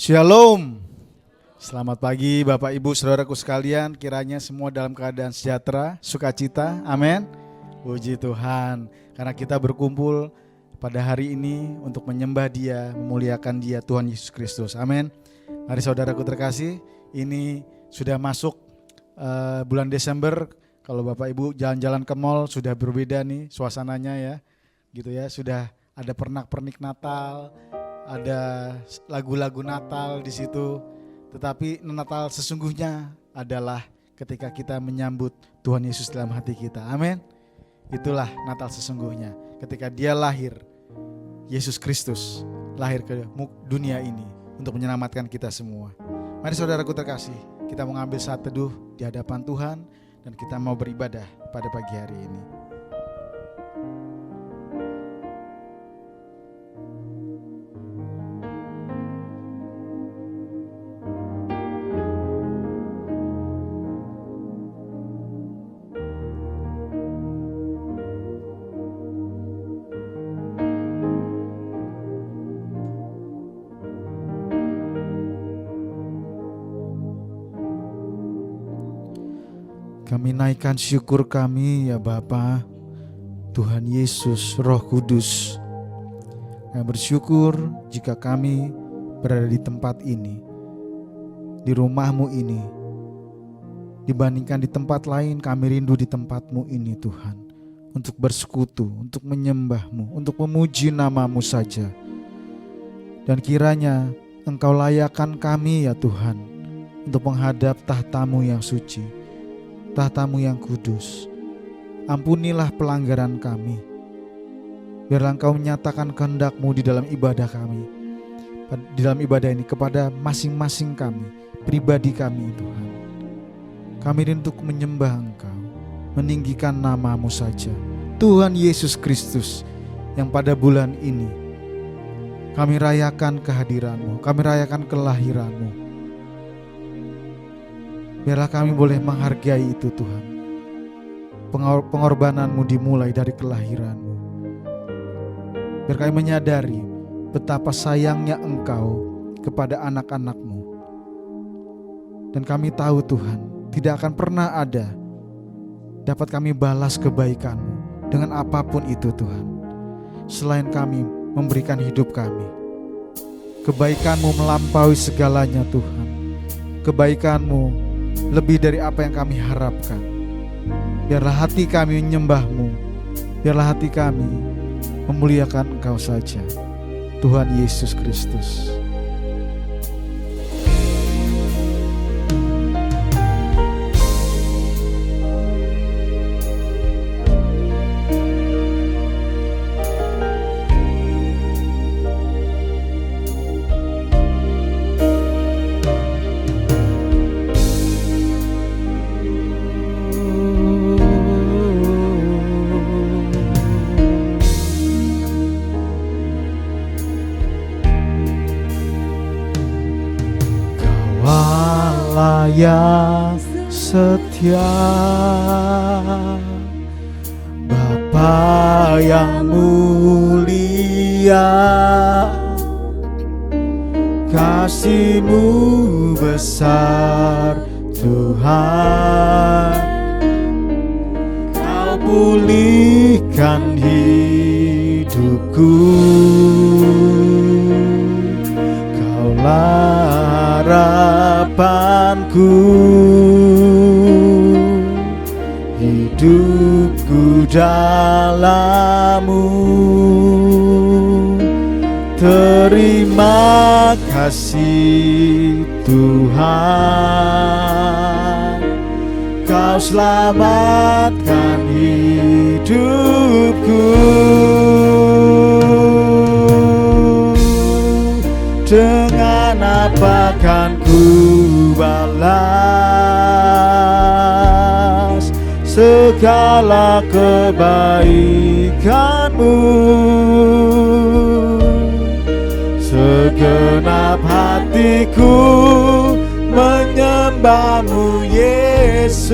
Shalom. Selamat pagi Bapak Ibu Saudaraku sekalian, kiranya semua dalam keadaan sejahtera, sukacita, amin. Puji Tuhan, karena kita berkumpul pada hari ini untuk menyembah Dia, memuliakan Dia, Tuhan Yesus Kristus, amin. Mari saudaraku terkasih, ini sudah masuk bulan Desember. Kalau Bapak Ibu jalan-jalan ke mall sudah berbeda nih suasananya ya, gitu ya. Sudah ada pernak-pernik Natal, ada lagu-lagu Natal di situ. Tetapi Natal sesungguhnya adalah ketika kita menyambut Tuhan Yesus dalam hati kita. Amin. Itulah Natal sesungguhnya. Ketika Dia lahir, Yesus Kristus lahir ke dunia ini untuk menyelamatkan kita semua. Mari saudaraku terkasih, kita mau ngambil saat teduh di hadapan Tuhan dan kita mau beribadah pada pagi hari ini. Kami naikkan syukur kami ya Bapa, Tuhan Yesus, Roh Kudus. Kami bersyukur jika kami berada di tempat ini, di rumah-Mu ini. Dibandingkan di tempat lain, kami rindu di tempat-Mu ini Tuhan. Untuk bersekutu, untuk menyembah-Mu, untuk memuji nama-Mu saja. Dan kiranya Engkau layakkan kami ya Tuhan, untuk menghadap tahta-Mu yang suci, tahta-Mu yang kudus. Ampunilah pelanggaran kami. Biarlah Engkau menyatakan kehendak-Mu di dalam ibadah kami, di dalam ibadah ini kepada masing-masing kami, pribadi kami Tuhan. Kami rindu menyembah Engkau, meninggikan nama-Mu saja, Tuhan Yesus Kristus, yang pada bulan ini kami rayakan kehadiran-Mu, kami rayakan kelahiran-Mu. Biarlah kami boleh menghargai itu Tuhan. Pengorbanan-Mu dimulai dari kelahiran-Mu. Biar kami menyadari betapa sayangnya Engkau kepada anak-anak-Mu. Dan kami tahu Tuhan, tidak akan pernah ada dapat kami balas kebaikan-Mu dengan apapun itu Tuhan, selain kami memberikan hidup kami. Kebaikan-Mu melampaui segalanya Tuhan. Kebaikan-Mu lebih dari apa yang kami harapkan. Biarlah hati kami menyembah-Mu, biarlah hati kami memuliakan Engkau saja, Tuhan Yesus Kristus. Yang setia, Bapa yang mulia, kasih-Mu besar Tuhan. Kau pulihkan hidupku, Kaulah harapanku, hidupku dalam-Mu. Terima kasih Tuhan, Kau selamatkan hidupku. Dengan apa kan ku balas segala kebaikan-Mu? Segenap hatiku menyembah-Mu Yesus.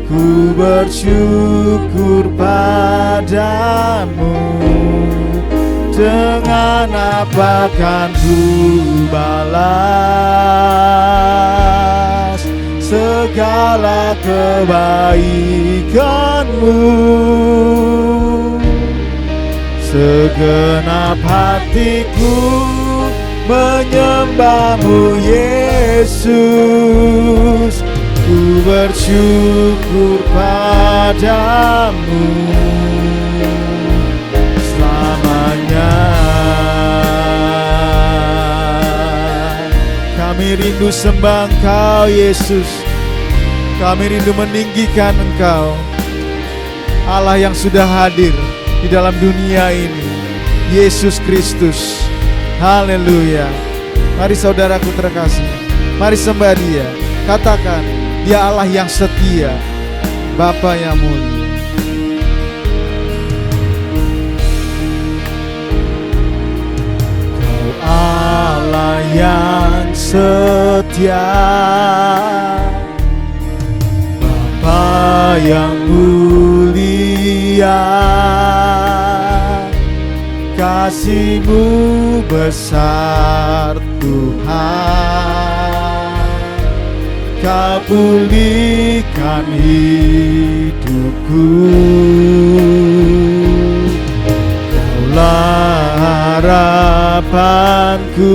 Ku bersyukur padamu. Dengan apa kan ku balas segala kebaikan-Mu. Segenap hatiku menyembah-Mu Yesus, ku bersyukur padamu selamanya. Kami rindu sembah Engkau Yesus, kami rindu meninggikan Engkau, Allah yang sudah hadir di dalam dunia ini, Yesus Kristus. Haleluya. Mari saudaraku terkasih, mari sembah Dia. Katakan, Dia Allah yang setia, Bapa yang mulia. Kau Allah yang setia, Bapa yang mulia, kasih-Mu besar Tuhan, Kau pulihkan hidupku. Kaulah harapanku,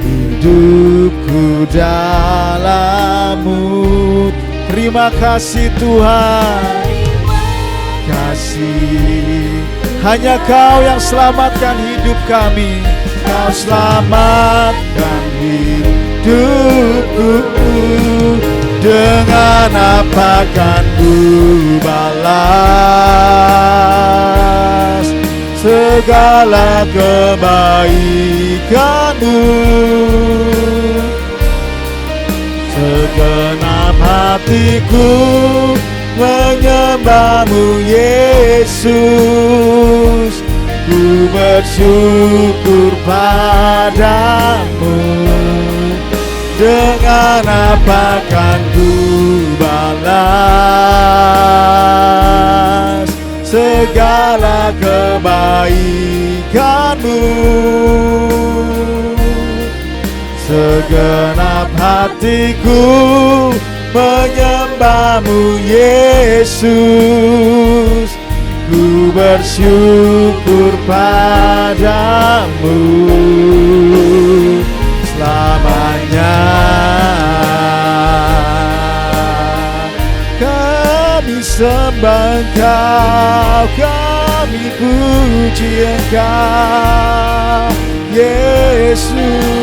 hidupku dalam-Mu. Terima kasih Tuhan, kasih. Hanya Kau yang selamatkan hidup kami, Kau selamatkan hidupku. Dengan apa kan ku balas segala kebaikan-Mu? Segenap hatiku menyembah-Mu Yesus, ku bersyukur padamu. Dengan apa kan ku balas segala kebaikan-Mu? Segenap hatiku menyembah-Mu Yesus, ku bersyukur padamu selamanya. Kami sembah Engkau, kami puji Engkau Yesus.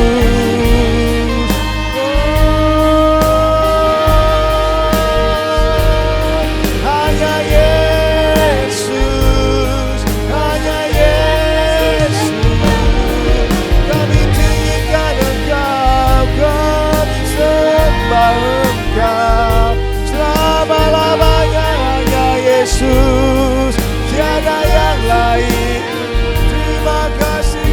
Yesus, tiada yang lain. Terima kasih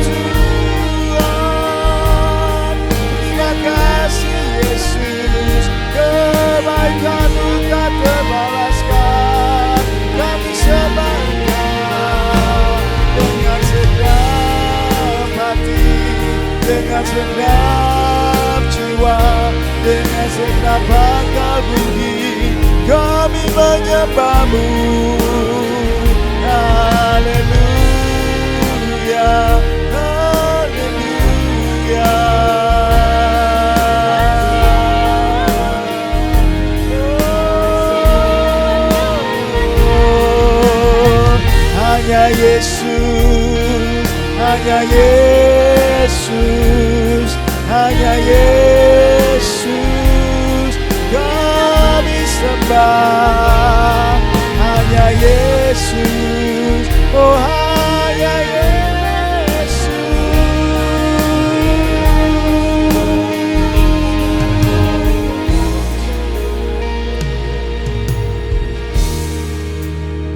Tuhan, terima kasih Yesus. Kebaikan-Mu tak terbalaskan. Kami sembah Engkau dengan segenap hati, dengan segenap jiwa, dengan segenap akal budi. Kami menyembah-Mu. Haleluya, haleluya. Hanya Yesus, hanya Yesus, hanya Yesus. Kami sembah hanya Yesus, oh hanya Yesus.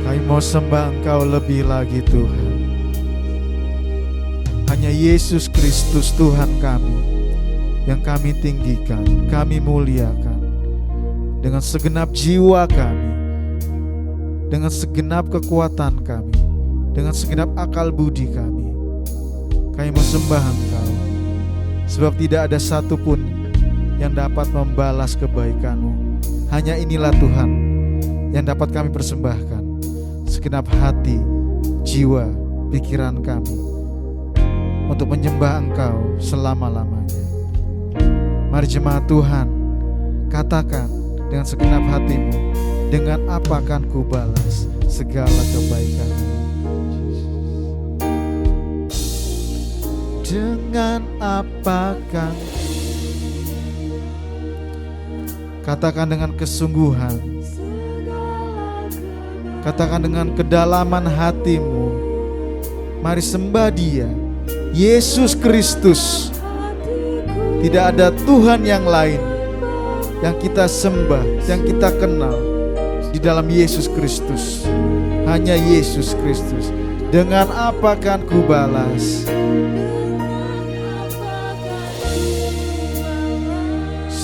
Kami mau sembah Engkau lebih lagi Tuhan. Hanya Yesus Kristus Tuhan kami yang kami tinggikan, kami muliakan. Dengan segenap jiwa kami, dengan segenap kekuatan kami, dengan segenap akal budi kami, Kami mau sembah Engkau, sebab tidak ada satupun yang dapat membalas kebaikan-Mu. Hanya inilah Tuhan yang dapat kami persembahkan, segenap hati, jiwa, pikiran kami, untuk menyembah Engkau selama-lamanya. Mari jemaat Tuhan, katakan dengan segenap hatimu, dengan apa akan ku balas segala kebaikan-Mu? Dengan apa akan, katakan dengan kesungguhan, katakan dengan kedalaman hatimu. Mari sembah Dia, Yesus Kristus. Tidak ada Tuhan yang lain yang kita sembah, yang kita kenal di dalam Yesus Kristus. Hanya Yesus Kristus. Dengan apa akan ku balas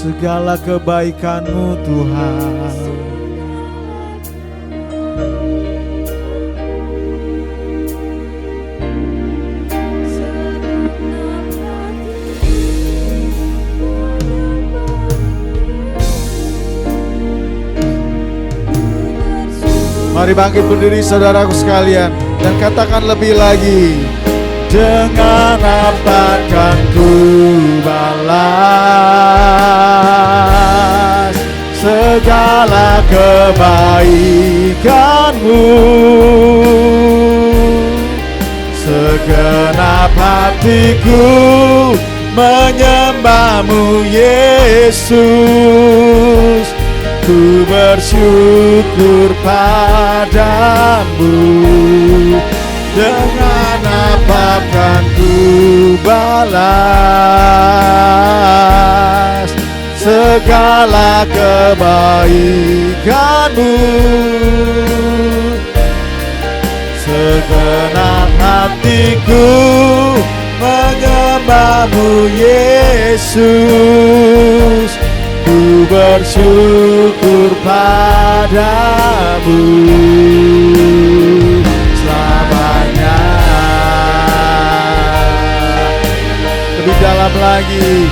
segala kebaikan-Mu Tuhan? Mari bangkit berdiri saudaraku sekalian, dan katakan lebih lagi. Dengan apa akan ku balas segala kebaikan-Mu? Segenap hatiku menyembah-Mu Yesus. Ku bersyukur padamu. Dengan apa akan ku balas segala kebaikan-Mu? Segenap hatiku menyembah-Mu Yesus. Ku bersyukur padamu selamanya. Lebih dalam lagi.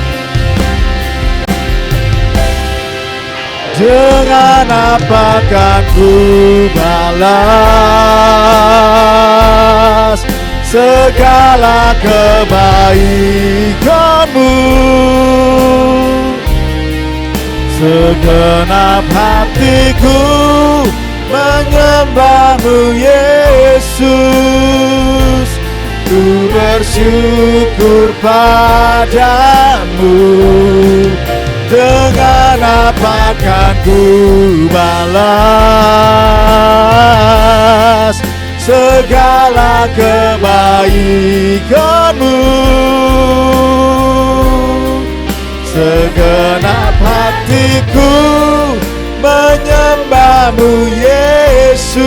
Dengan apa akan ku balas segala kebaikan-Mu? Segenap hatiku menyembah-Mu Yesus. Ku bersyukur padamu. Dengan apa akan ku balas segala kebaikan-Mu? Segenap hatiku menyembah-Mu Yesus.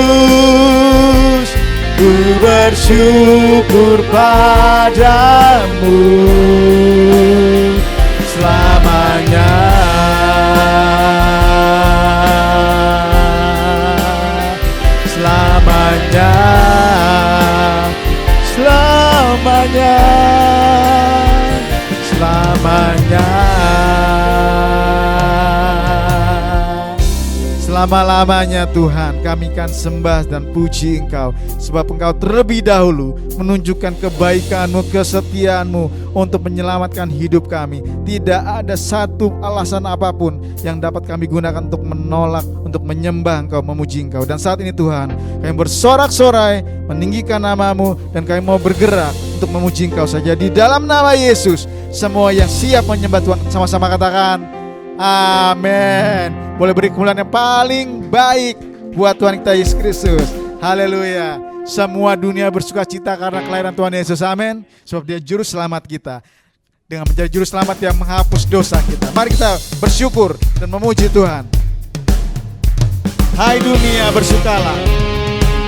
Ku bersyukur padamu selamanya. Selamanya. Selamanya. Selamanya. Selama-lamanya Tuhan kami akan sembah dan puji Engkau, sebab Engkau terlebih dahulu menunjukkan kebaikan-Mu, kesetiaan-Mu untuk menyelamatkan hidup kami. Tidak ada satu alasan apapun yang dapat kami gunakan untuk menolak, untuk menyembah Engkau, memuji Engkau. Dan saat ini Tuhan, kami bersorak-sorai meninggikan nama-Mu, dan kami mau bergerak untuk memuji Engkau saja di dalam nama Yesus. Semua yang siap menyembah Tuhan sama-sama katakan amin. Boleh beri kemuliaan yang paling baik buat Tuhan kita Yesus Kristus. Haleluya. Semua dunia bersuka cita karena kelahiran Tuhan Yesus. Amin. Sebab Dia juru selamat kita. Dengan menjadi juru selamat yang menghapus dosa kita. Mari kita bersyukur dan memuji Tuhan. Hai dunia, bersukalah,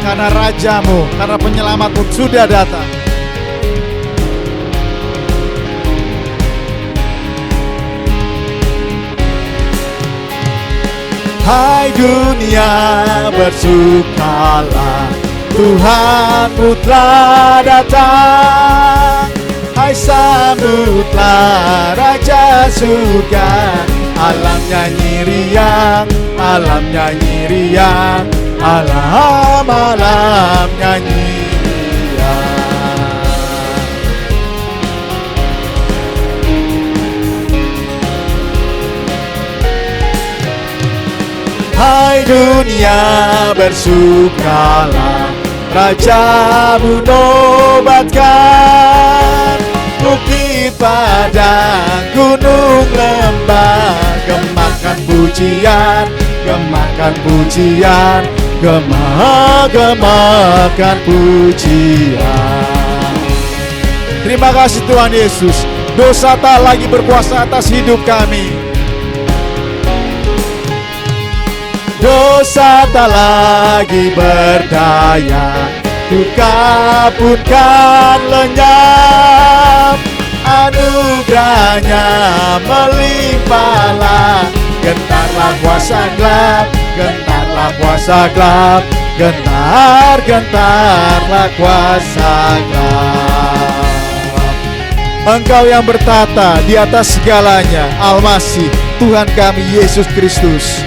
karena Raja-Mu, karena Penyelamat-Mu sudah datang. Hai dunia, bersukalah, Tuhan-Mu telah datang. Hai sambutlah Raja surga, alam nyanyi riang, alam nyanyi riang, alam nyanyi riang. Hai dunia bersukalah, Rajamu nobatkan. Bukit padang, gunung lembah, gemakan pujian, gemakan pujian, gemakan pujian. Terima kasih Tuhan Yesus, dosa tak lagi berkuasa atas hidup kami. Dosa tak lagi berdaya, duka pun kan lenyap. Anugerahnya melimpahlah, gentarlah kuasa gelap, gentarlah kuasa gelap, gentarlah kuasa gelap. Engkau yang bertata di atas segalanya, Al-Masih Tuhan kami Yesus Kristus.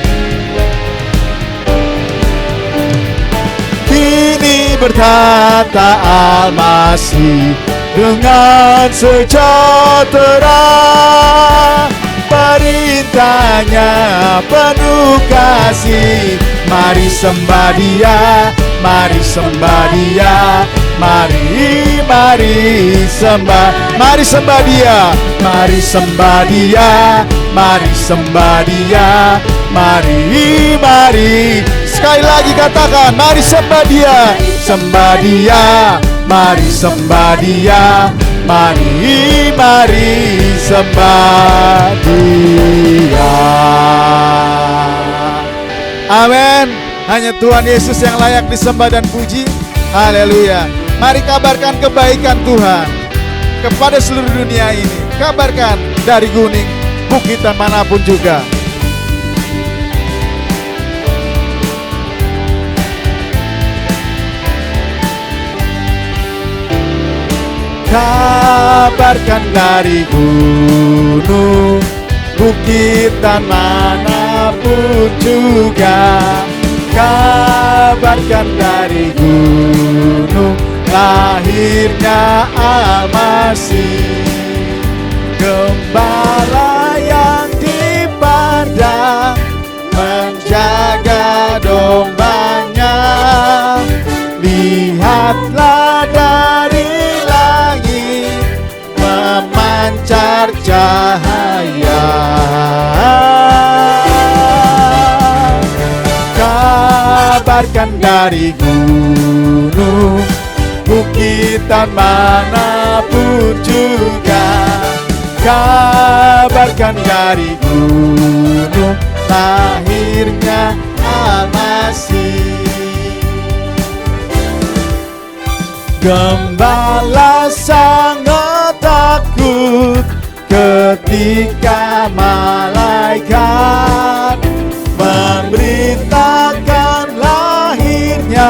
Kini bertata Al-Masih dengan sejahtera, perintahnya penuh kasih. Mari sembah Dia, mari sembah Dia, mari sembah, mari sembah Dia, mari sembah Dia, mari sembah Dia, mari. Sekali lagi katakan, mari sembah Dia, sembah Dia, mari sembah Dia, mari sembah Dia. Amin. Hanya Tuhan Yesus yang layak disembah dan puji. Haleluya. Mari kabarkan kebaikan Tuhan kepada seluruh dunia ini. Kabarkan dari gunung, bukit dan manapun juga. Kabarkan dari gunung, bukit dan manapun juga. Kabarkan dari gunung, lahirnya Al-Masih. Gembala yang di padang menjaga dombanya. Lihatlah dari memancar cahaya. Kabarkan dari gunung, bukit dan manapun juga. Kabarkan dari gunung, lahirnya Al-Masih. Gembala sangat takut ketika malaikat memberitakan lahirnya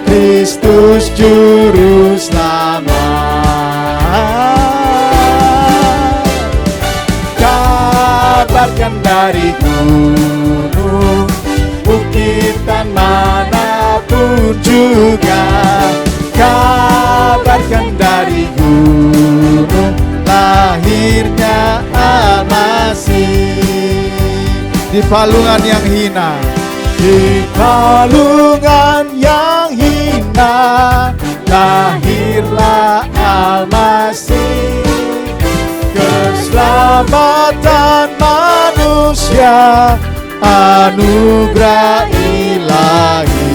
Kristus Juru Selamat. Kabarkan dari gunung, bukit dan manapun juga. Kabarkan dari gunung, lahirnya Al-Masih. Di palungan yang hina, di palungan yang hina, lahirlah Al-Masih. Keselamatan manusia, anugerah ilahi.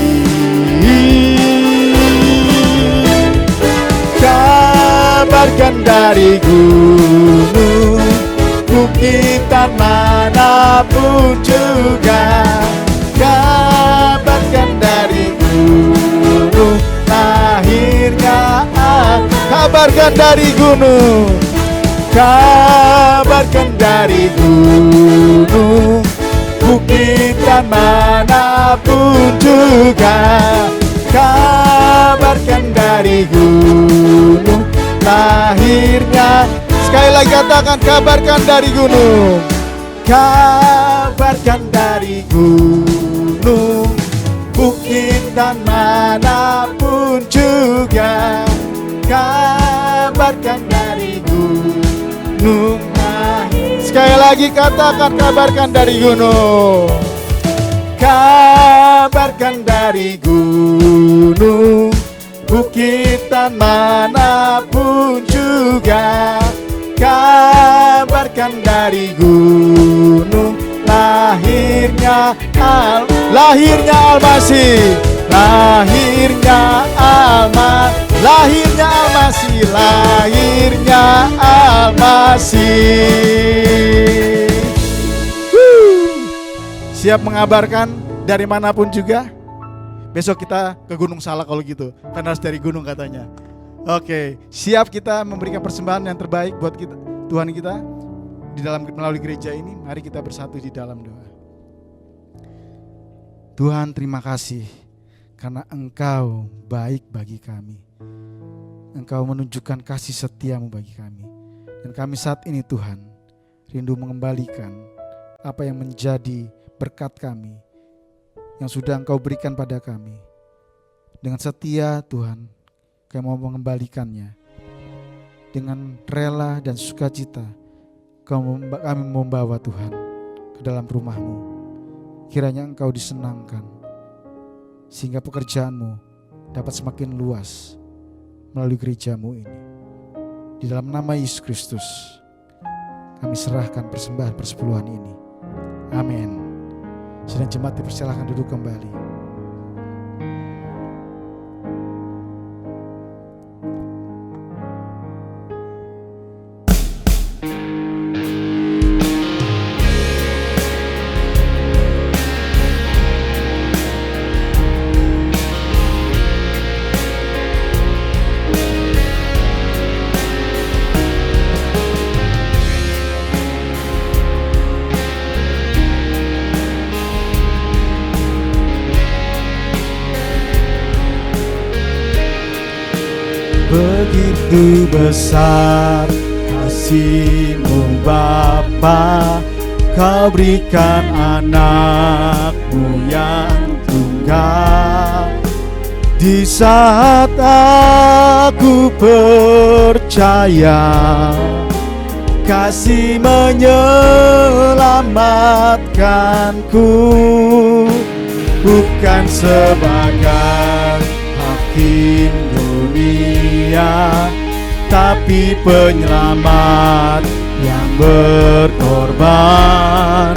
Kabarkan dari gunung, bukit dan manapun juga. Kabarkan dari gunung, lahirnya kabarkan dari gunung. Kabarkan dari gunung, bukit dan manapun juga. Kabarkan dari gunung, lahirnya. Sekali lagi katakan, kabarkan dari gunung. Kabarkan dari gunung, bukit dan manapun juga. Kabarkan dari gunung lahir. Sekali lagi katakan, kabarkan dari gunung. Kabarkan dari gunung, bukit dan manapun juga. Kabarkan dari gunung, lahirnya Al-Masih, lahirnya Al-Masih, lahirnya Al-Masih, lahirnya Al-Masih. Siap mengabarkan dari manapun juga? Besok kita ke Gunung Salak kalau gitu, karena harus dari gunung katanya. Oke, siap kita memberikan persembahan yang terbaik buat kita, Tuhan kita di dalam melalui gereja ini. Mari kita bersatu di dalam doa. Tuhan, terima kasih karena Engkau baik bagi kami. Engkau menunjukkan kasih setiamu bagi kami. Dan kami saat ini Tuhan rindu mengembalikan apa yang menjadi berkat kami yang sudah Engkau berikan pada kami. Dengan setia Tuhan, kami mau mengembalikannya. Dengan rela dan sukacita kami membawa Tuhan ke dalam rumah-Mu. Kiranya Engkau disenangkan, sehingga pekerjaan-Mu dapat semakin luas melalui gereja-Mu ini. Di dalam nama Yesus Kristus kami serahkan persembahan persepuluhan ini. Amin. Sedang jemaat dipersilakan duduk kembali. Begitu besar kasih-Mu Bapa, Kau berikan anak-Mu yang tunggal. Di saat aku percaya kasih menyelamatkanku, bukan sebagai hakim dunia, tapi penyelamat yang berkorban.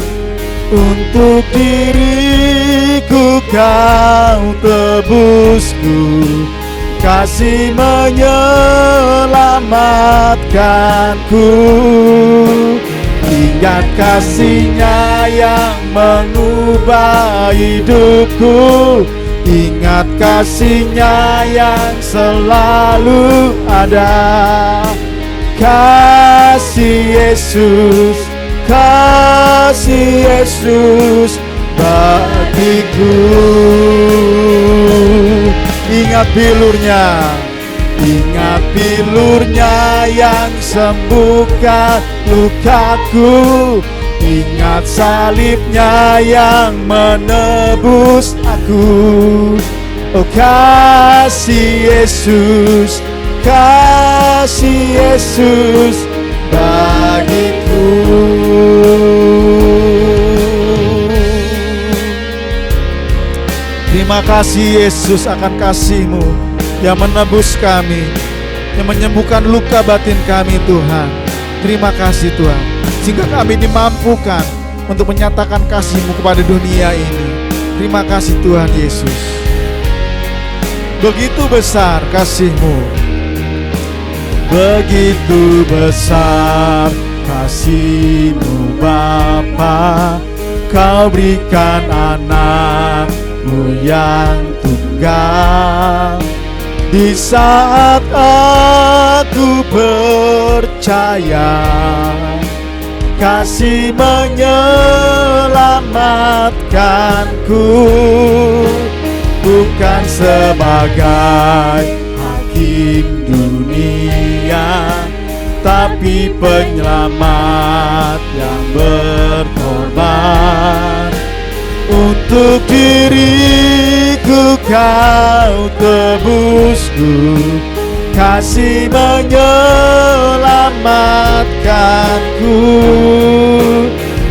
Untuk diriku Kau tebusku, kasih menyelamatkanku. Ingat kasih-Nya yang mengubah hidupku, ingat kasih-Nya yang selalu ada. Kasih Yesus, kasih Yesus bagiku. Ingat bilur-Nya, ingat bilur-Nya yang sembuhkan lukaku. Ingat salib-Nya yang menebus aku. Oh kasih Yesus, kasih Yesus bagiku. Terima kasih Yesus akan kasih-Mu yang menebus kami, yang menyembuhkan luka batin kami Tuhan. Terima kasih Tuhan, sehingga kami dimampukan untuk menyatakan kasih-Mu kepada dunia ini. Terima kasih Tuhan Yesus. Begitu besar kasih-Mu, begitu besar kasih-Mu Bapa, Kau berikan anak-Mu yang tunggal. Di saat aku percaya kasih menyelamatkanku, bukan sebagai hakim dunia, dunia, tapi penyelamat yang berkorban. Untuk diriku kau tebusku, kasih menyelamatkanku.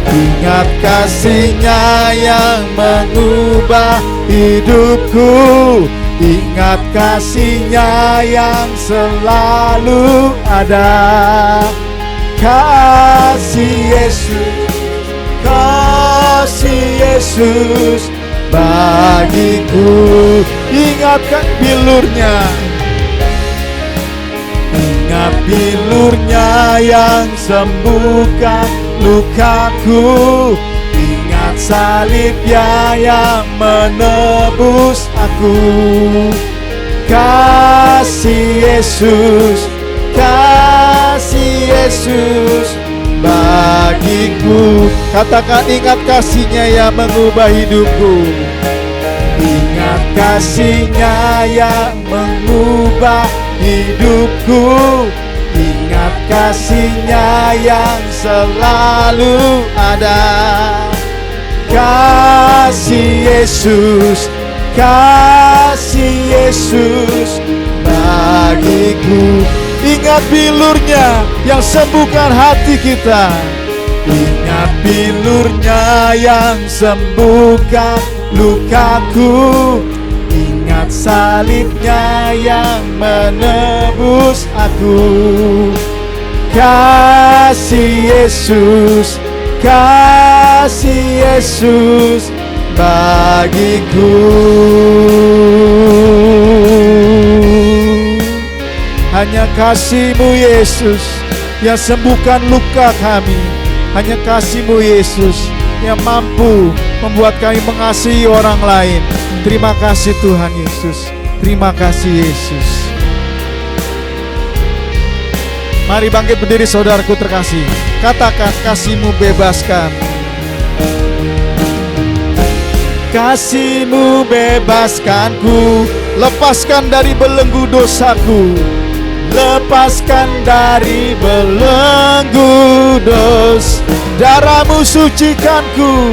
Ingat kasih-Nya yang mengubah hidupku, ingat kasih-Nya yang selalu ada. Kasih Yesus, kasih Yesus bagiku. Ingatkan bilurnya, ingat bilurnya yang sembuhkan lukaku, ingat salibnya yang menebus aku. Kasih Yesus, kasih Yesus bagiku. Katakan ingat kasih-Nya yang mengubah hidupku, ingat kasih-Nya yang mengubah hidupku, ingat kasih-Nya yang selalu ada. Kasih Yesus, kasih Yesus bagiku. Ingat bilurnya yang sembuhkan hati kita, ingat bilurnya yang sembuhkan lukaku, ingat salibnya yang menebus aku. Kasih Yesus, kasih Yesus bagiku. Hanya kasih-Mu Yesus yang sembuhkan luka kami. Hanya kasih-Mu Yesus yang mampu membuat kami mengasihi orang lain. Terima kasih Tuhan Yesus, terima kasih Yesus. Mari bangkit berdiri saudaraku terkasih. Katakan kasih-Mu bebaskan. Kasih-Mu bebaskanku, lepaskan dari belenggu dosaku, lepaskan dari belenggu dos. Darah-Mu sucikanku.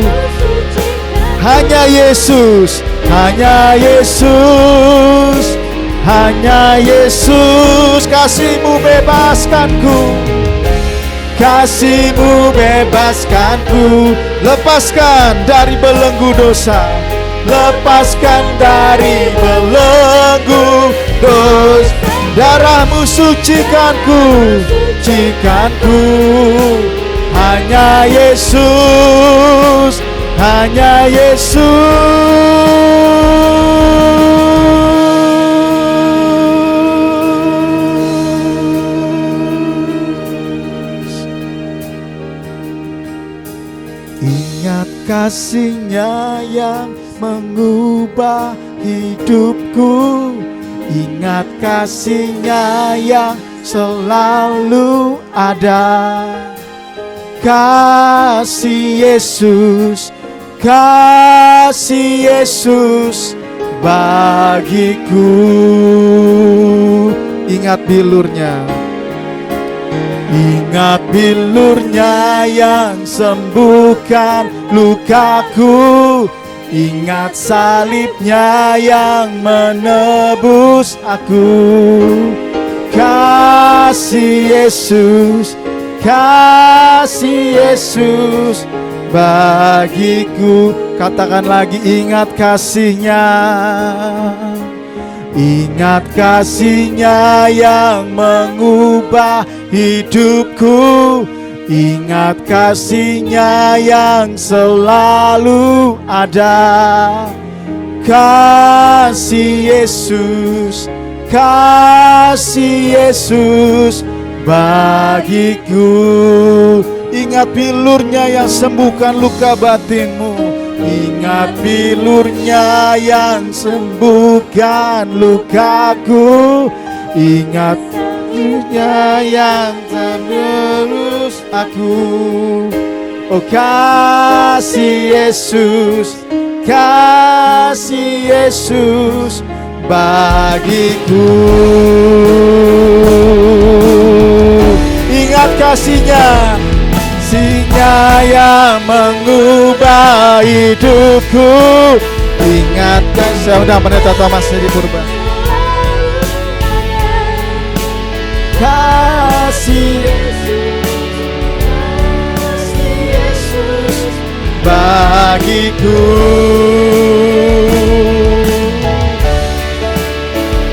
Hanya Yesus, hanya Yesus, hanya Yesus. Kasih-Mu bebaskanku, kasih-Mu bebaskanku. Lepaskan dari belenggu dosa, lepaskan dari belenggu dosa. Darah-Mu sucikanku, sucikanku. Hanya Yesus, hanya Yesus. Ingat kasih-Nya yang mengubah hidupku, ingat kasih-Nya yang selalu ada. Kasih Yesus, kasih Yesus bagiku. Ingat bilurnya, ingat bilurnya yang sembuhkan lukaku, ingat salibnya yang menebus aku. Kasih Yesus, kasih Yesus bagiku. Katakan lagi, ingat kasih-Nya, ingat kasih-Nya yang mengubah hidupku, ingat kasih-Nya yang selalu ada. Kasih Yesus, kasih Yesus bagiku. Ingat bilurnya yang sembuhkan luka batinmu, ingat bilurnya yang sembuhkan lukaku, ingat bilurnya yang terus aku. Oh kasih Yesus, kasih Yesus bagiku. ingat kasih-Nya, kasih-Nya yang mengubah hidupku. Ingat kasih. Udah Pendeta Thomas di Purba. Kasih Yesus bagiku.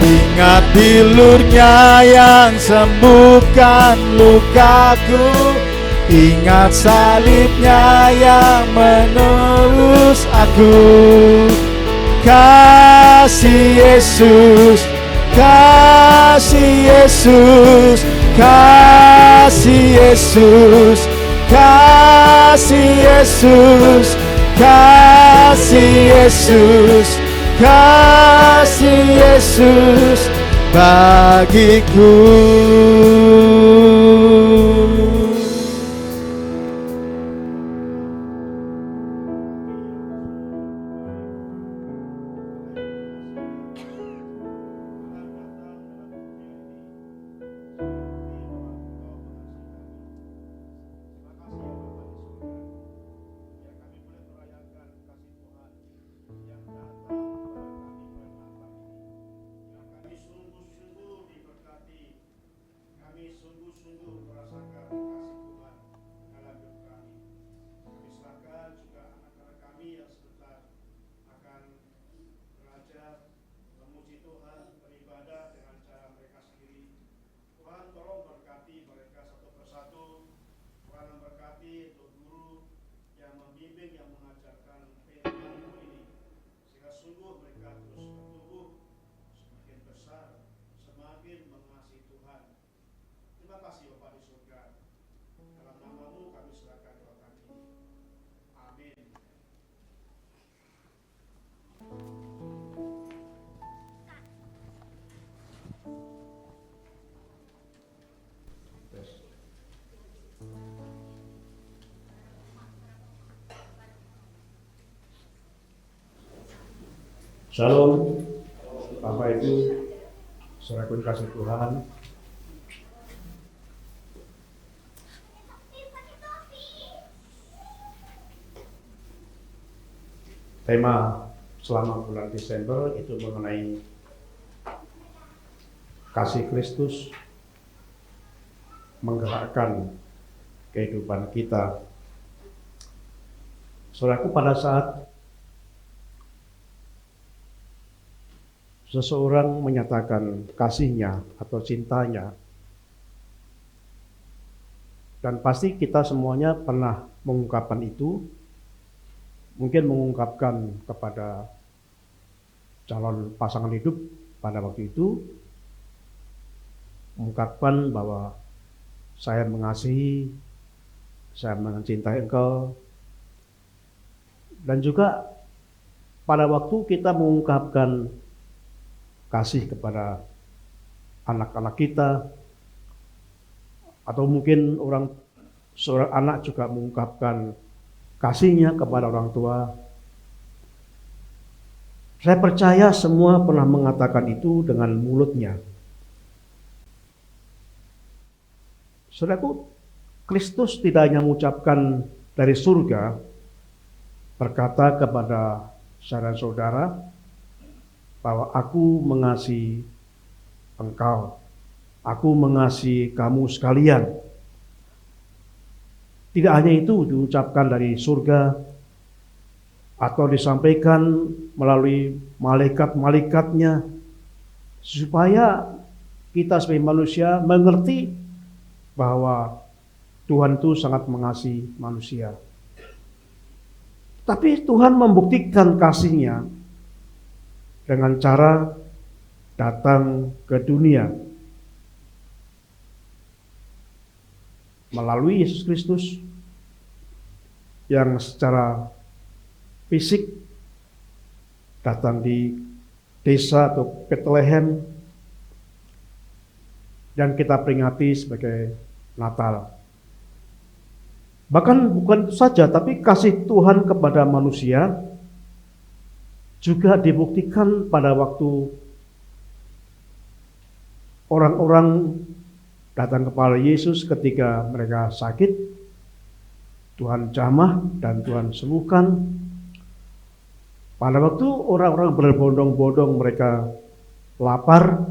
Ingat bilur-Nya yang sembuhkan lukaku. Ingat salib-Nya yang menebus aku. Kasih Yesus, kasih Yesus, kasih Yesus, kasih Yesus, kasih Yesus, kasih Yesus bagiku. Shalom, Bapak Ibu, saudaraku kasih Tuhan. Tema selama bulan Desember itu mengenai kasih Kristus menggerakkan kehidupan kita. Saudaraku, pada saat seseorang menyatakan kasihnya atau cintanya, dan pasti kita semuanya pernah mengungkapkan itu, mungkin mengungkapkan kepada calon pasangan hidup pada waktu itu, mengungkapkan bahwa saya mengasihi, saya mencintai engkau, dan juga pada waktu kita mengungkapkan kasih kepada anak-anak kita, atau mungkin seorang anak juga mengungkapkan kasihnya kepada orang tua. Saya percaya semua pernah mengatakan itu dengan mulutnya. Saudaraku, Kristus tidak hanya mengucapkan dari surga, berkata kepada saudara-saudara bahwa aku mengasihi engkau, aku mengasihi kamu sekalian. Tidak hanya itu diucapkan dari surga atau disampaikan melalui malaikat-malaikatnya, supaya kita sebagai manusia mengerti bahwa Tuhan itu sangat mengasihi manusia. Tapi Tuhan membuktikan kasih-Nya dengan cara datang ke dunia melalui Yesus Kristus yang secara fisik datang di desa atau Bethlehem, dan kita peringati sebagai Natal. Bahkan bukan itu saja, tapi kasih Tuhan kepada manusia juga dibuktikan pada waktu orang-orang datang kepada Yesus ketika mereka sakit. Tuhan jamah dan Tuhan sembuhkan. Pada waktu orang-orang berbondong-bondong mereka lapar,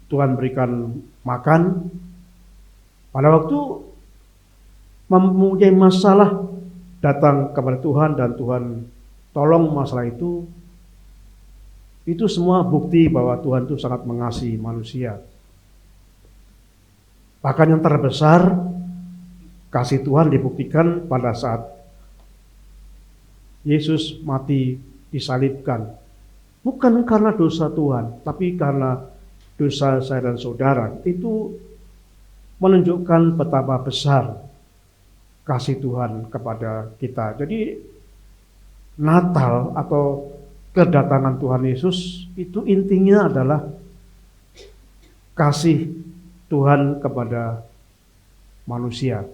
Tuhan berikan makan. Pada waktu mempunyai masalah, datang kepada Tuhan dan Tuhan tolong masalah itu. Itu semua bukti bahwa Tuhan itu sangat mengasihi manusia. Bahkan yang terbesar, kasih Tuhan dibuktikan pada saat Yesus mati disalibkan. Bukan karena dosa Tuhan, tapi karena dosa saya dan saudara. Itu menunjukkan betapa besar kasih Tuhan kepada kita. Jadi Natal atau kedatangan Tuhan Yesus itu intinya adalah kasih Tuhan kepada manusia.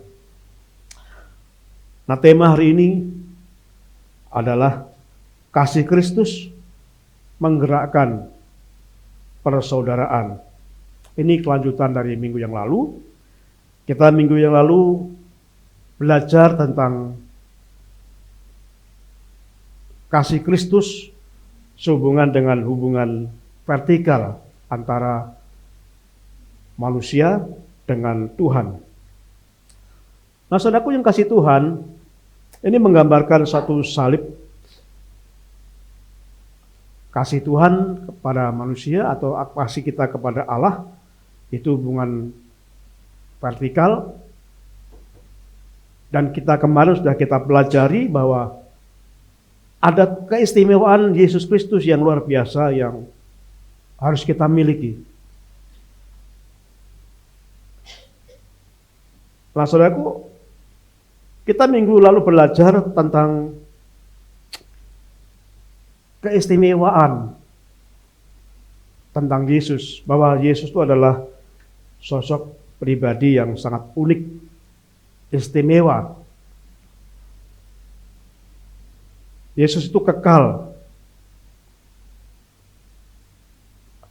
Nah, tema hari ini adalah kasih Kristus menggerakkan persaudaraan. Ini kelanjutan dari minggu yang lalu. Kita minggu yang lalu belajar tentang kasih Kristus sehubungan dengan hubungan vertikal antara manusia dengan Tuhan. Nah, saudaraku yang kasih Tuhan, ini menggambarkan satu salib. Kasih Tuhan kepada manusia atau kasih kita kepada Allah itu hubungan vertikal. Dan kita kemarin sudah kita pelajari bahwa ada keistimewaan Yesus Kristus yang luar biasa yang harus kita miliki. Nah, saudaraku, kita minggu lalu belajar tentang keistimewaan tentang Yesus, bahwa Yesus itu adalah sosok pribadi yang sangat unik, istimewa. Yesus itu kekal,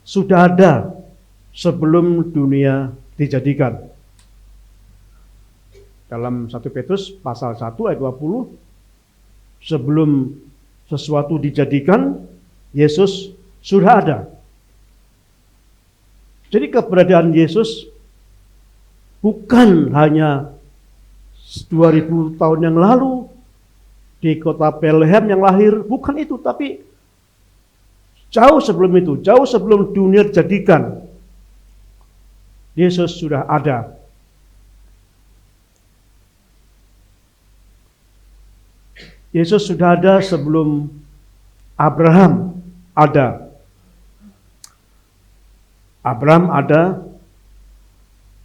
sudah ada sebelum dunia dijadikan. Dalam 1 Petrus pasal 1 ayat 20, sebelum sesuatu dijadikan, Yesus sudah ada. Jadi keberadaan Yesus bukan hanya 2000 tahun yang lalu di kota Bethlehem yang lahir, bukan itu, tapi jauh sebelum itu, jauh sebelum dunia dijadikan, Yesus sudah ada. Yesus sudah ada sebelum Abraham ada. Abraham ada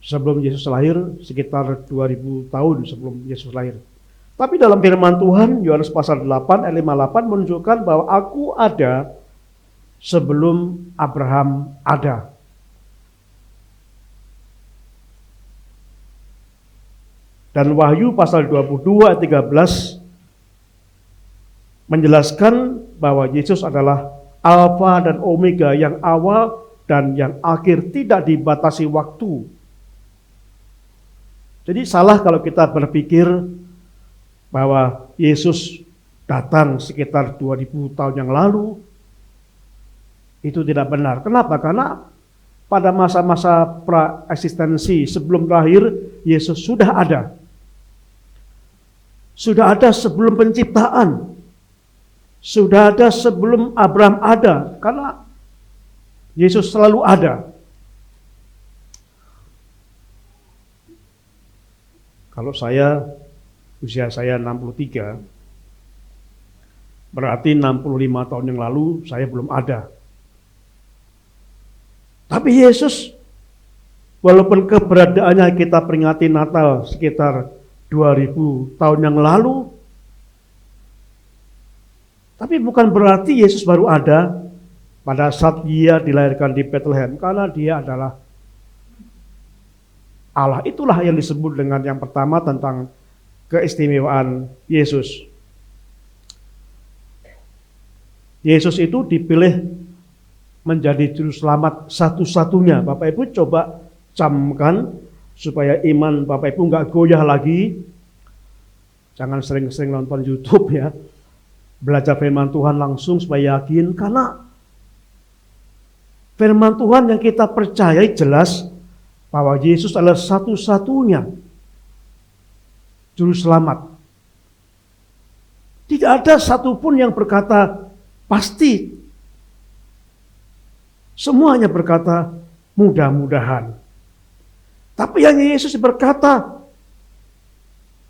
sebelum Yesus lahir, sekitar 2000 tahun sebelum Yesus lahir. Tapi dalam firman Tuhan, Yohanes pasal 8 ayat 58 menunjukkan bahwa aku ada sebelum Abraham ada. Dan Wahyu pasal 22 ayat 13 menjelaskan bahwa Yesus adalah Alfa dan Omega, yang awal dan yang akhir, tidak dibatasi waktu. Jadi salah kalau kita berpikir bahwa Yesus datang sekitar 2000 tahun yang lalu. Itu tidak benar. Kenapa? Karena pada masa-masa pra-eksistensi sebelum lahir, Yesus sudah ada. Sudah ada sebelum penciptaan. Sudah ada sebelum Abraham ada, karena Yesus selalu ada. Kalau usia saya 63, berarti 65 tahun yang lalu saya belum ada. Tapi Yesus, walaupun keberadaannya kita peringati Natal sekitar 2000 tahun yang lalu, tapi bukan berarti Yesus baru ada pada saat dia dilahirkan di Bethlehem, karena dia adalah Allah. Itulah yang disebut dengan yang pertama tentang keistimewaan Yesus. Yesus itu dipilih menjadi juru selamat satu-satunya. Bapak Ibu coba camkan supaya iman Bapak Ibu nggak goyah lagi, jangan sering-sering nonton YouTube ya. Belajar firman Tuhan langsung supaya yakin, karena firman Tuhan yang kita percayai jelas bahwa Yesus adalah satu-satunya juru selamat. Tidak ada satupun yang berkata pasti. Semuanya berkata mudah-mudahan. Tapi yang Yesus berkata,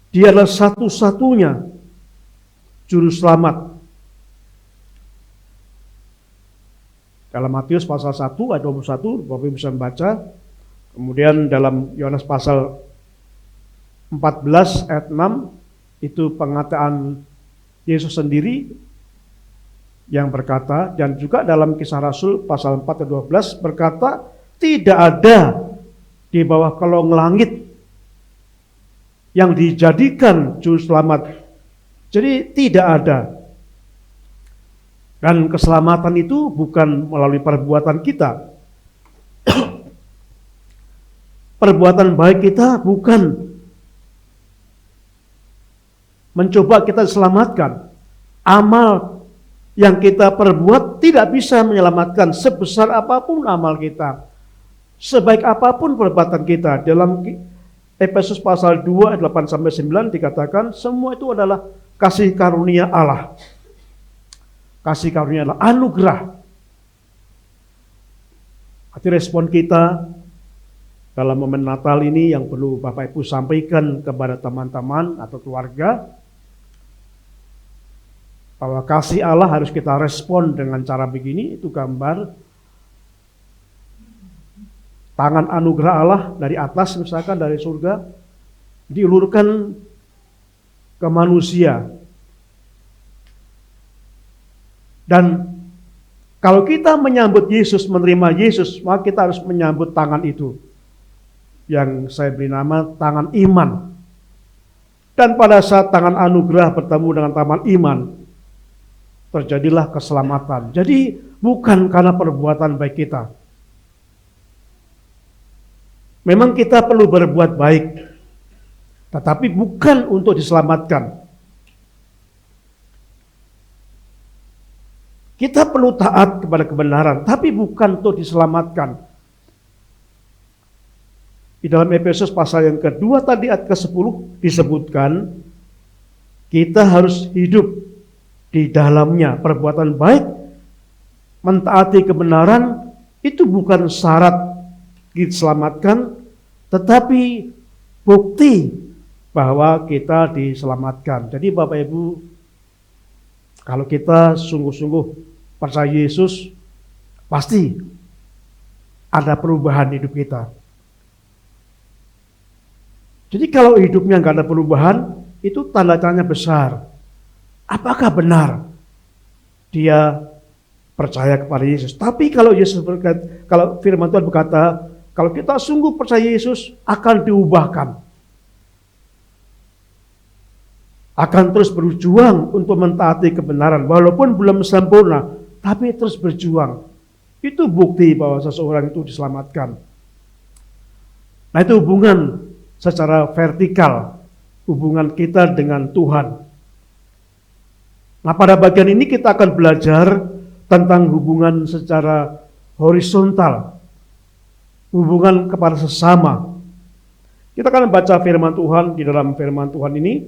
Dia adalah satu-satunya juru selamat. Dalam Matius pasal 1 ayat 21, Bapak Ibu bisa membaca. Kemudian dalam Yohanes pasal 14 ayat 6, itu pengataan Yesus sendiri yang berkata, dan juga dalam Kisah Rasul pasal 4 ayat 12 berkata, tidak ada di bawah kolong langit yang dijadikan juru selamat. Jadi tidak ada. Dan keselamatan itu bukan melalui perbuatan kita. Perbuatan baik kita bukan mencoba kita selamatkan. Amal yang kita perbuat tidak bisa menyelamatkan sebesar apapun amal kita. Sebaik apapun perbuatan kita. Dalam Efesus pasal 2 ayat 8-9 dikatakan semua itu adalah kasih karunia Allah. Kasih karunia Allah, anugerah. Arti respon kita dalam momen Natal ini yang perlu Bapak Ibu sampaikan kepada teman-teman atau keluarga, bahwa kasih Allah harus kita respon dengan cara begini. Itu gambar tangan anugerah Allah dari atas, misalkan dari surga, diulurkan ke manusia. Dan kalau kita menyambut Yesus, menerima Yesus, maka kita harus menyambut tangan itu, yang saya beri nama tangan iman. Dan pada saat tangan anugerah bertemu dengan tangan iman, terjadilah keselamatan. Jadi bukan karena perbuatan baik kita. Memang kita perlu berbuat baik, tetapi bukan untuk diselamatkan. Kita perlu taat kepada kebenaran, tapi bukan untuk diselamatkan. Di dalam Efesus pasal yang kedua tadi ayat ke-10 disebutkan, kita harus hidup di dalamnya. Perbuatan baik, mentaati kebenaran, itu bukan syarat diselamatkan, tetapi bukti bahwa kita diselamatkan. Jadi Bapak Ibu, kalau kita sungguh-sungguh percaya Yesus, pasti ada perubahan hidup kita. Jadi kalau hidupnya nggak ada perubahan, itu tanda tanya besar. Apakah benar dia percaya kepada Yesus? Tapi kalau Yesus berkata, kalau firman Tuhan berkata, kalau kita sungguh percaya Yesus, akan diubahkan. Akan terus berjuang untuk mentaati kebenaran, walaupun belum sempurna, tapi terus berjuang. Itu bukti bahwa seseorang itu diselamatkan. Nah, itu hubungan secara vertikal, hubungan kita dengan Tuhan. Nah, pada bagian ini kita akan belajar tentang hubungan secara horizontal, hubungan kepada sesama. Kita akan baca firman Tuhan. Di dalam firman Tuhan ini,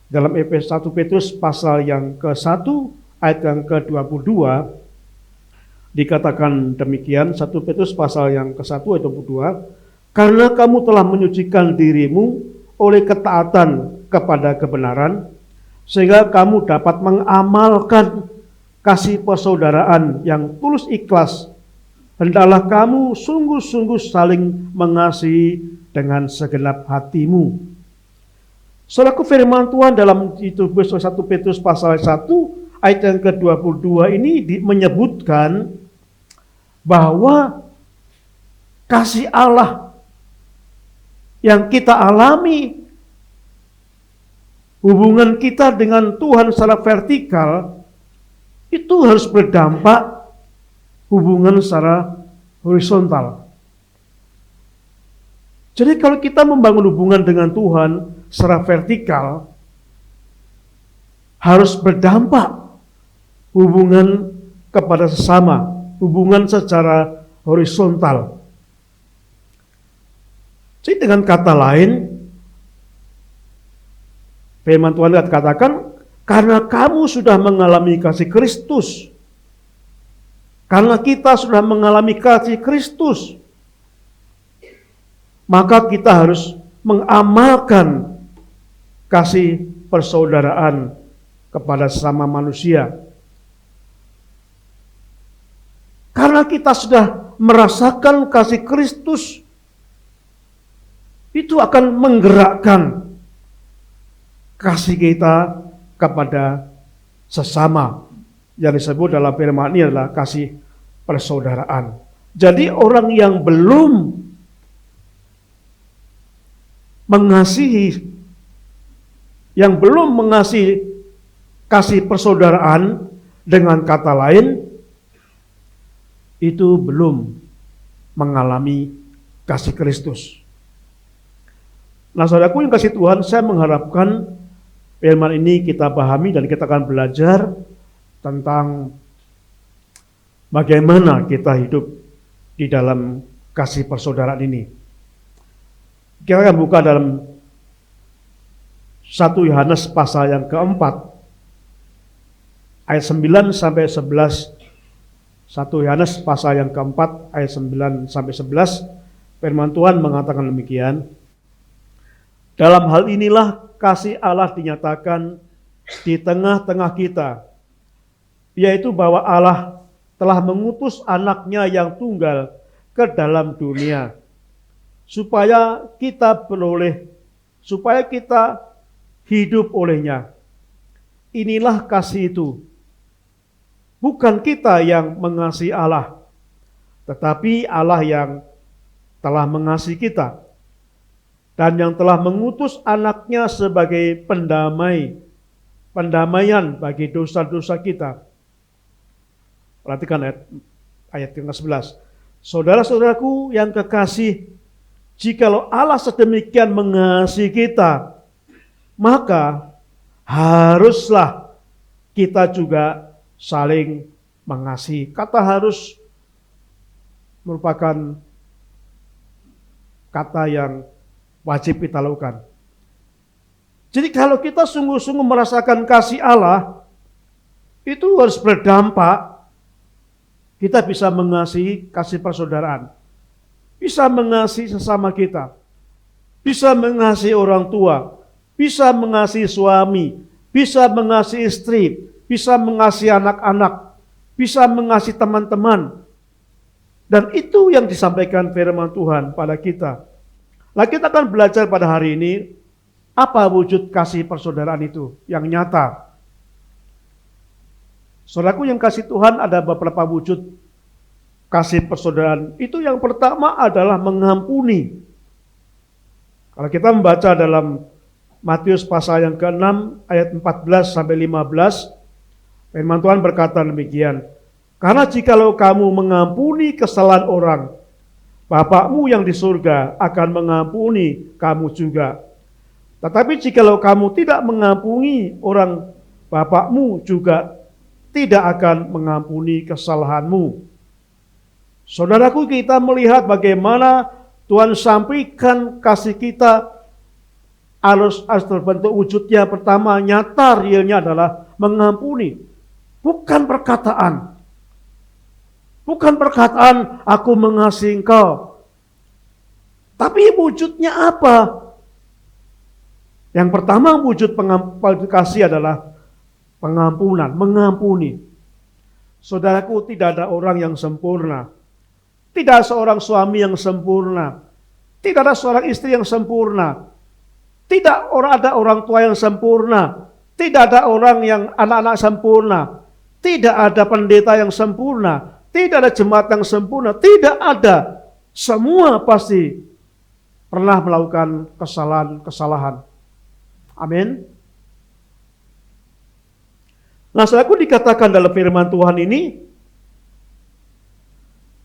dalam Efesus 1 Petrus pasal yang ke-1 ayat yang ke-22 dikatakan demikian. 1 Petrus pasal yang ke-1 ayat 22, karena kamu telah menyucikan dirimu oleh ketaatan kepada kebenaran, sehingga kamu dapat mengamalkan kasih persaudaraan yang tulus ikhlas. Hendaklah kamu sungguh-sungguh saling mengasihi dengan segenap hatimu. Saudaraku, firman Tuhan dalam itu 1 Petrus pasal 1 ayat yang ke-22 ini menyebutkan bahwa kasih Allah yang kita alami, hubungan kita dengan Tuhan secara vertikal, itu harus berdampak hubungan secara horizontal. Jadi kalau kita membangun hubungan dengan Tuhan secara vertikal, harus berdampak hubungan kepada sesama, hubungan secara horizontal. Jadi dengan kata lain, firman Tuhan katakan, karena kamu sudah mengalami kasih Kristus, karena kita sudah mengalami kasih Kristus, maka kita harus mengamalkan kasih persaudaraan kepada sesama manusia. Karena kita sudah merasakan kasih Kristus, itu akan menggerakkan kasih kita kepada sesama. Yang disebut dalam firman ini adalah kasih persaudaraan. Jadi orang yang belum mengasihi, yang belum mengasihi kasih persaudaraan, dengan kata lain, itu belum mengalami kasih Kristus. Nah, saudaraku yang kasih Tuhan, saya mengharapkan firman ini kita pahami dan kita akan belajar tentang bagaimana kita hidup di dalam kasih persaudaraan ini. Kita akan buka dalam 1 Yohanes pasal yang keempat, ayat 9 sampai 11. 1 Yohanes pasal yang keempat, ayat 9 sampai 11. Firman Tuhan mengatakan demikian. Dalam hal inilah kasih Allah dinyatakan di tengah-tengah kita, yaitu bahwa Allah telah mengutus anaknya yang tunggal ke dalam dunia, supaya kita hidup olehnya. Inilah kasih itu. Bukan kita yang mengasihi Allah, tetapi Allah yang telah mengasihi kita, dan yang telah mengutus anaknya sebagai pendamaian bagi dosa-dosa kita. Perhatikan ayat yang ke-11. Saudara-saudaraku yang kekasih, jikalau Allah sedemikian mengasihi kita, maka haruslah kita juga saling mengasihi. Kata harus merupakan kata yang wajib kita lakukan. Jadi kalau kita sungguh-sungguh merasakan kasih Allah, itu harus berdampak. Kita bisa mengasihi kasih persaudaraan, bisa mengasihi sesama kita, bisa mengasihi orang tua, bisa mengasihi suami, bisa mengasihi istri, bisa mengasihi anak-anak, bisa mengasihi teman-teman. Dan itu yang disampaikan firman Tuhan pada kita. Nah, kita akan belajar pada hari ini apa wujud kasih persaudaraan itu yang nyata. Saudaraku yang kasih Tuhan, ada beberapa wujud kasih persaudaraan. Itu yang pertama adalah mengampuni. Kalau kita membaca dalam Matius pasal yang ke-6 ayat 14 sampai 15, firman Tuhan berkata demikian. Karena jikalau kamu mengampuni kesalahan orang, Bapakmu yang di surga akan mengampuni kamu juga. Tetapi jikalau kamu tidak mengampuni orang, Bapakmu juga tidak akan mengampuni kesalahanmu. Saudaraku, kita melihat bagaimana Tuhan sampaikan kasih kita harus terbentuk wujudnya. Pertama, nyata realnya adalah mengampuni. Bukan perkataan. Bukan perkataan aku mengasihi engkau. Tapi wujudnya apa? Yang pertama wujud kasih adalah pengampunan, mengampuni. Saudaraku, tidak ada orang yang sempurna. Tidak ada seorang suami yang sempurna. Tidak ada seorang istri yang sempurna. Tidak ada orang tua yang sempurna. Tidak ada orang yang anak-anak sempurna. Tidak ada pendeta yang sempurna. Tidak ada jemaat yang sempurna. Tidak ada. Semua pasti pernah melakukan kesalahan-kesalahan. Amin. Nah, saudaraku, dikatakan dalam firman Tuhan ini,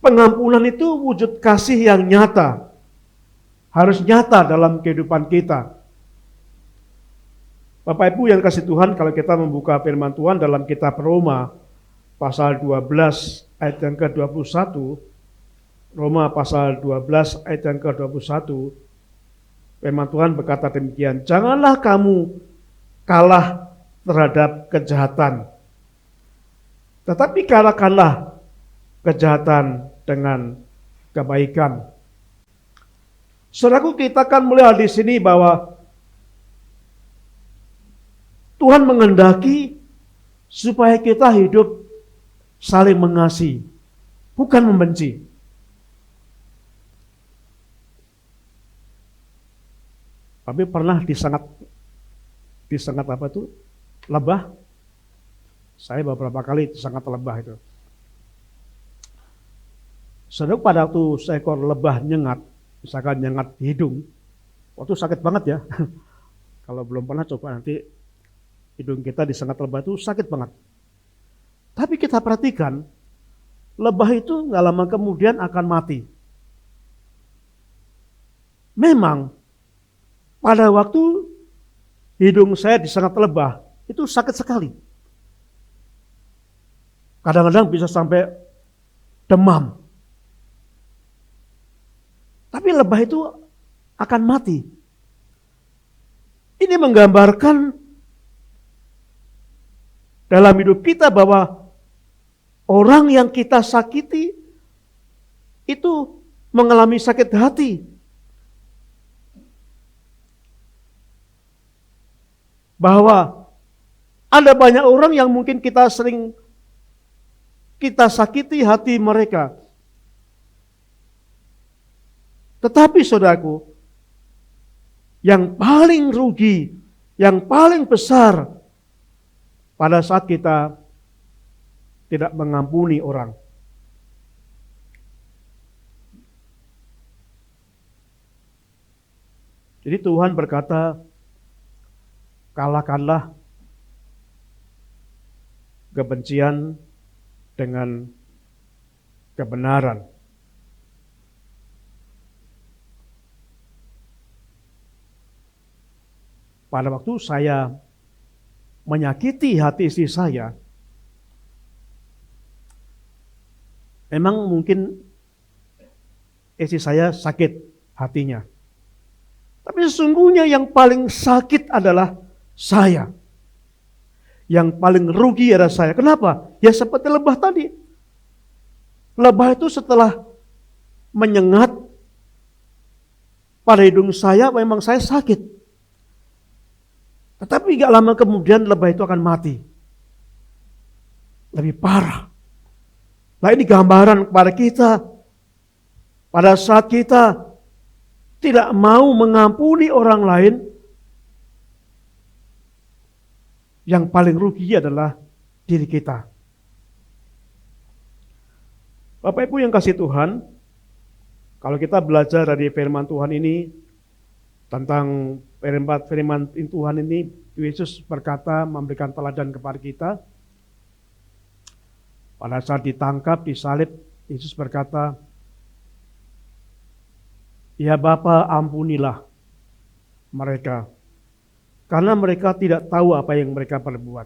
pengampunan itu wujud kasih yang nyata. harus nyata dalam kehidupan kita. Bapak Ibu yang kasih Tuhan, kalau kita membuka firman Tuhan dalam kitab Roma pasal 12 ayat yang ke-21, Roma pasal 12 ayat yang ke-21, firman Tuhan berkata demikian, janganlah kamu kalah terhadap kejahatan, tetapi kalahkanlah kejahatan dengan kebaikan. Saudaraku, kita akan melihat di sini bahwa Tuhan menghendaki supaya kita hidup saling mengasihi, bukan membenci. Tapi pernah disengat apa itu? Lebah. Saya beberapa kali disengat lebah itu. Saudara, pada waktu seekor lebah nyengat, misalkan nyengat di hidung, waktu sakit banget ya. Kalau belum pernah coba nanti hidung kita disengat lebah itu sakit banget. Tapi kita perhatikan, lebah itu nggak lama kemudian akan mati. Memang pada waktu hidung saya disengat lebah itu sakit sekali. Kadang-kadang bisa sampai demam. Tapi lebah itu akan mati. Ini menggambarkan dalam hidup kita bahwa orang yang kita sakiti itu mengalami sakit hati. Bahwa ada banyak orang yang mungkin kita sakiti hati mereka. Tetapi saudaraku, yang paling rugi, yang paling besar pada saat kita tidak mengampuni orang. Jadi Tuhan berkata, kalahkanlah kebencian dengan kebenaran. Pada waktu saya menyakiti hati istri saya, memang mungkin istri saya sakit hatinya. Tapi sesungguhnya yang paling sakit adalah saya. Yang paling rugi adalah saya. Kenapa? Ya seperti lebah tadi. Lebah itu setelah menyengat pada hidung saya, memang saya sakit. Tetapi gak lama kemudian lebah itu akan mati. Lebih parah. Nah, ini gambaran kepada kita. Pada saat kita tidak mau mengampuni orang lain, yang paling rugi adalah diri kita. Bapak Ibu yang kasih Tuhan, kalau kita belajar dari firman Tuhan ini, tentang firman Tuhan ini, Yesus berkata, memberikan teladan kepada kita. Pada saat ditangkap, disalib, Yesus berkata, ya Bapa, ampunilah mereka, karena mereka tidak tahu apa yang mereka perbuat.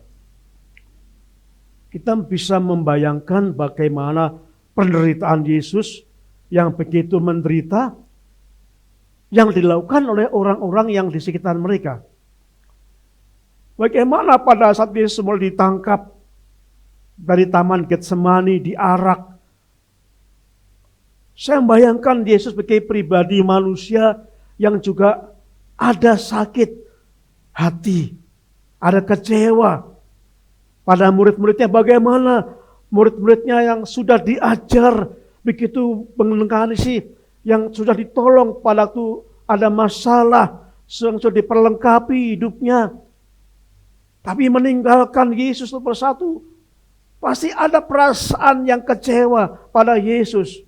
Kita bisa membayangkan bagaimana penderitaan Yesus yang begitu menderita, yang dilakukan oleh orang-orang yang di sekitar mereka. Bagaimana pada saat Yesus mulai ditangkap dari Taman Getsemani, diarak. Saya membayangkan Yesus sebagai pribadi manusia yang juga ada sakit hati, ada kecewa pada murid-muridnya. Bagaimana murid-muridnya yang sudah diajar begitu mengasihi, yang sudah ditolong pada waktu ada masalah, yang sudah diperlengkapi hidupnya, tapi meninggalkan Yesus satu persatu. Pasti ada perasaan yang kecewa pada Yesus.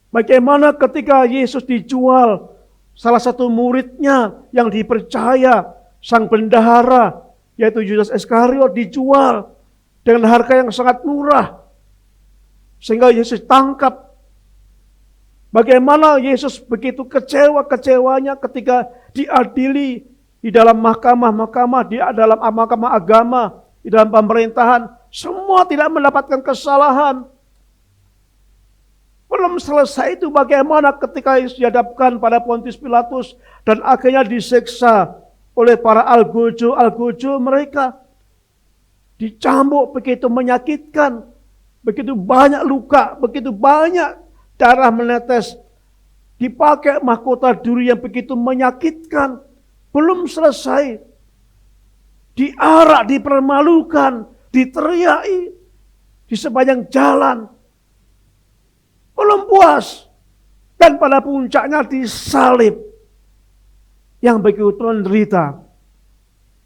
Bagaimana ketika Yesus dijual, salah satu muridnya yang dipercaya, sang bendahara, yaitu Yudas Iskariot, dijual dengan harga yang sangat murah. Sehingga Yesus tangkap. Bagaimana Yesus begitu kecewa-kecewanya ketika diadili di dalam mahkamah-mahkamah, di dalam mahkamah agama, di dalam pemerintahan. Semua tidak mendapatkan kesalahan. Belum selesai itu bagaimana ketika Yesus dihadapkan pada Pontius Pilatus dan akhirnya disiksa oleh para algojo mereka. Dicambuk begitu menyakitkan, begitu banyak luka, begitu banyak darah menetes. Dipakai mahkota duri yang begitu menyakitkan. Belum selesai. Diarak, dipermalukan, diteriaki di sepanjang jalan. Belum puas. Dan pada puncaknya disalib. Yang begitu menderita.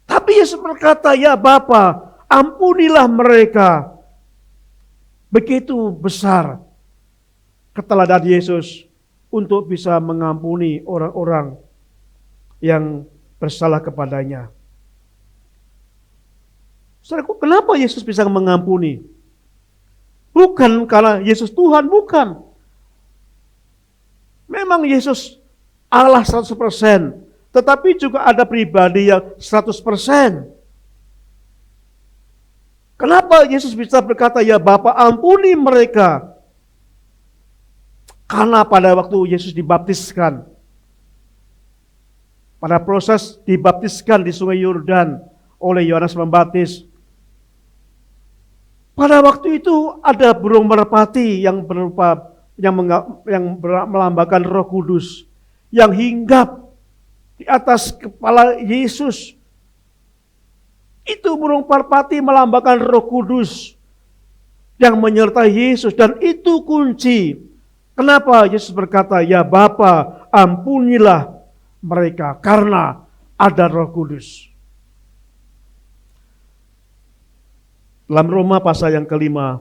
Tapi Yesus berkata, ya Bapa, ampunilah mereka. Begitu besar keteladanan Yesus untuk bisa mengampuni orang-orang yang bersalah kepadanya. Saudaraku, kenapa Yesus bisa mengampuni? Bukan karena Yesus Tuhan, bukan. Memang Yesus Allah 100%, tetapi juga ada pribadi yang 100%. Kenapa Yesus bisa berkata, ya Bapa, ampuni mereka? Karena pada waktu Yesus dibaptiskan, pada proses dibaptiskan di Sungai Yordan oleh Yohanes Pembaptis, pada waktu itu ada burung merpati yang melambangkan Roh Kudus yang hinggap di atas kepala Yesus. Itu burung merpati melambangkan Roh Kudus yang menyertai Yesus, dan itu kunci. Kenapa Yesus berkata, ya Bapa, ampunilah mereka, karena ada Roh Kudus. Dalam Roma pasal yang kelima,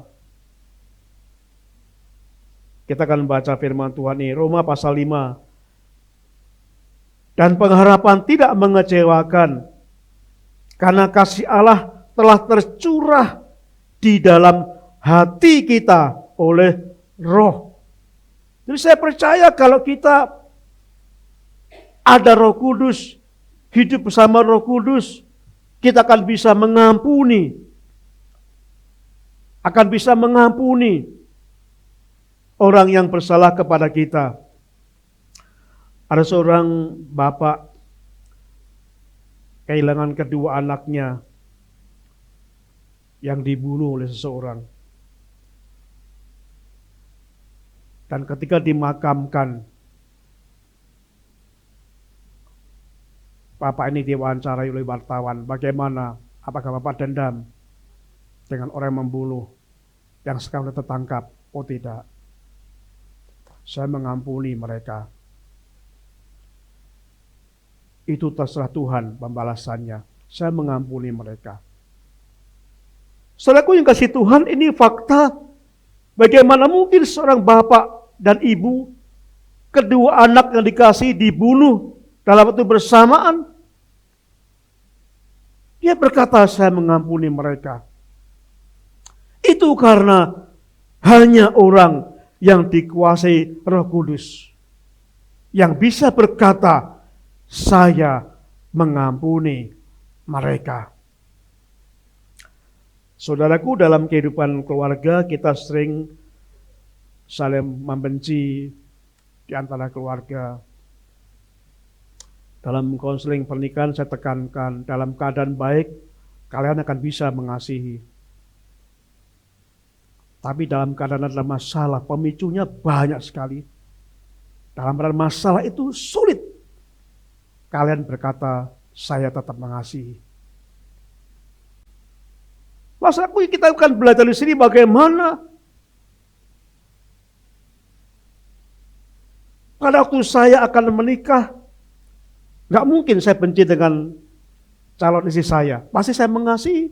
kita akan baca firman Tuhan ini, Roma pasal 5. Dan pengharapan tidak mengecewakan, karena kasih Allah telah tercurah di dalam hati kita oleh Roh. Jadi saya percaya kalau kita ada Roh Kudus, hidup bersama Roh Kudus, kita akan bisa mengampuni. Akan bisa mengampuni orang yang bersalah kepada kita. Ada seorang bapak kehilangan kedua anaknya yang dibunuh oleh seseorang. Dan ketika dimakamkan, bapak ini diwawancarai oleh wartawan. Bagaimana? Apakah bapak dendam dengan orang yang membunuh yang sekarang tertangkap? Oh tidak. Saya mengampuni mereka. Itu terserah Tuhan pembalasannya. Saya mengampuni mereka. Saudaraku yang kasih Tuhan, ini fakta. Bagaimana mungkin seorang bapak dan ibu, kedua anak yang dikasih dibunuh dalam waktu bersamaan? Dia berkata, saya mengampuni mereka. Itu karena hanya orang yang dikuasai Roh Kudus yang bisa berkata, saya mengampuni mereka. Saudaraku, dalam kehidupan keluarga kita sering saling membenci di antara keluarga. Dalam konseling pernikahan saya tekankan, dalam keadaan baik kalian akan bisa mengasihi. Tapi dalam keadaan ada masalah, pemicunya banyak sekali. Dalam keadaan masalah itu sulit kalian berkata, saya tetap mengasihi. Masalahku kita akan belajar di sini bagaimana pada waktu saya akan menikah, gak mungkin saya benci dengan calon istri saya. Pasti saya mengasihi.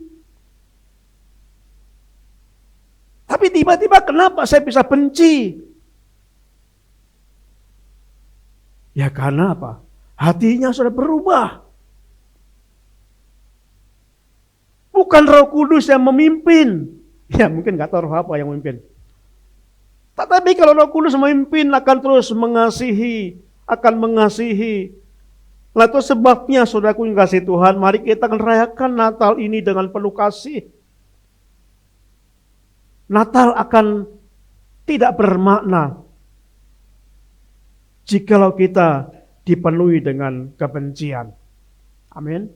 Tapi tiba-tiba kenapa saya bisa benci? Ya karena apa? Hatinya sudah berubah. Bukan Roh Kudus yang memimpin. Ya mungkin gak tahu roh apa yang memimpin. Tetapi kalau Roh Kudus memimpin akan terus mengasihi, akan mengasihi. Nah itu sebabnya saudaraku yang kasih Tuhan, mari kita akan rayakan Natal ini dengan penuh kasih. Natal akan tidak bermakna jikalau kita dipenuhi dengan kebencian. Amin.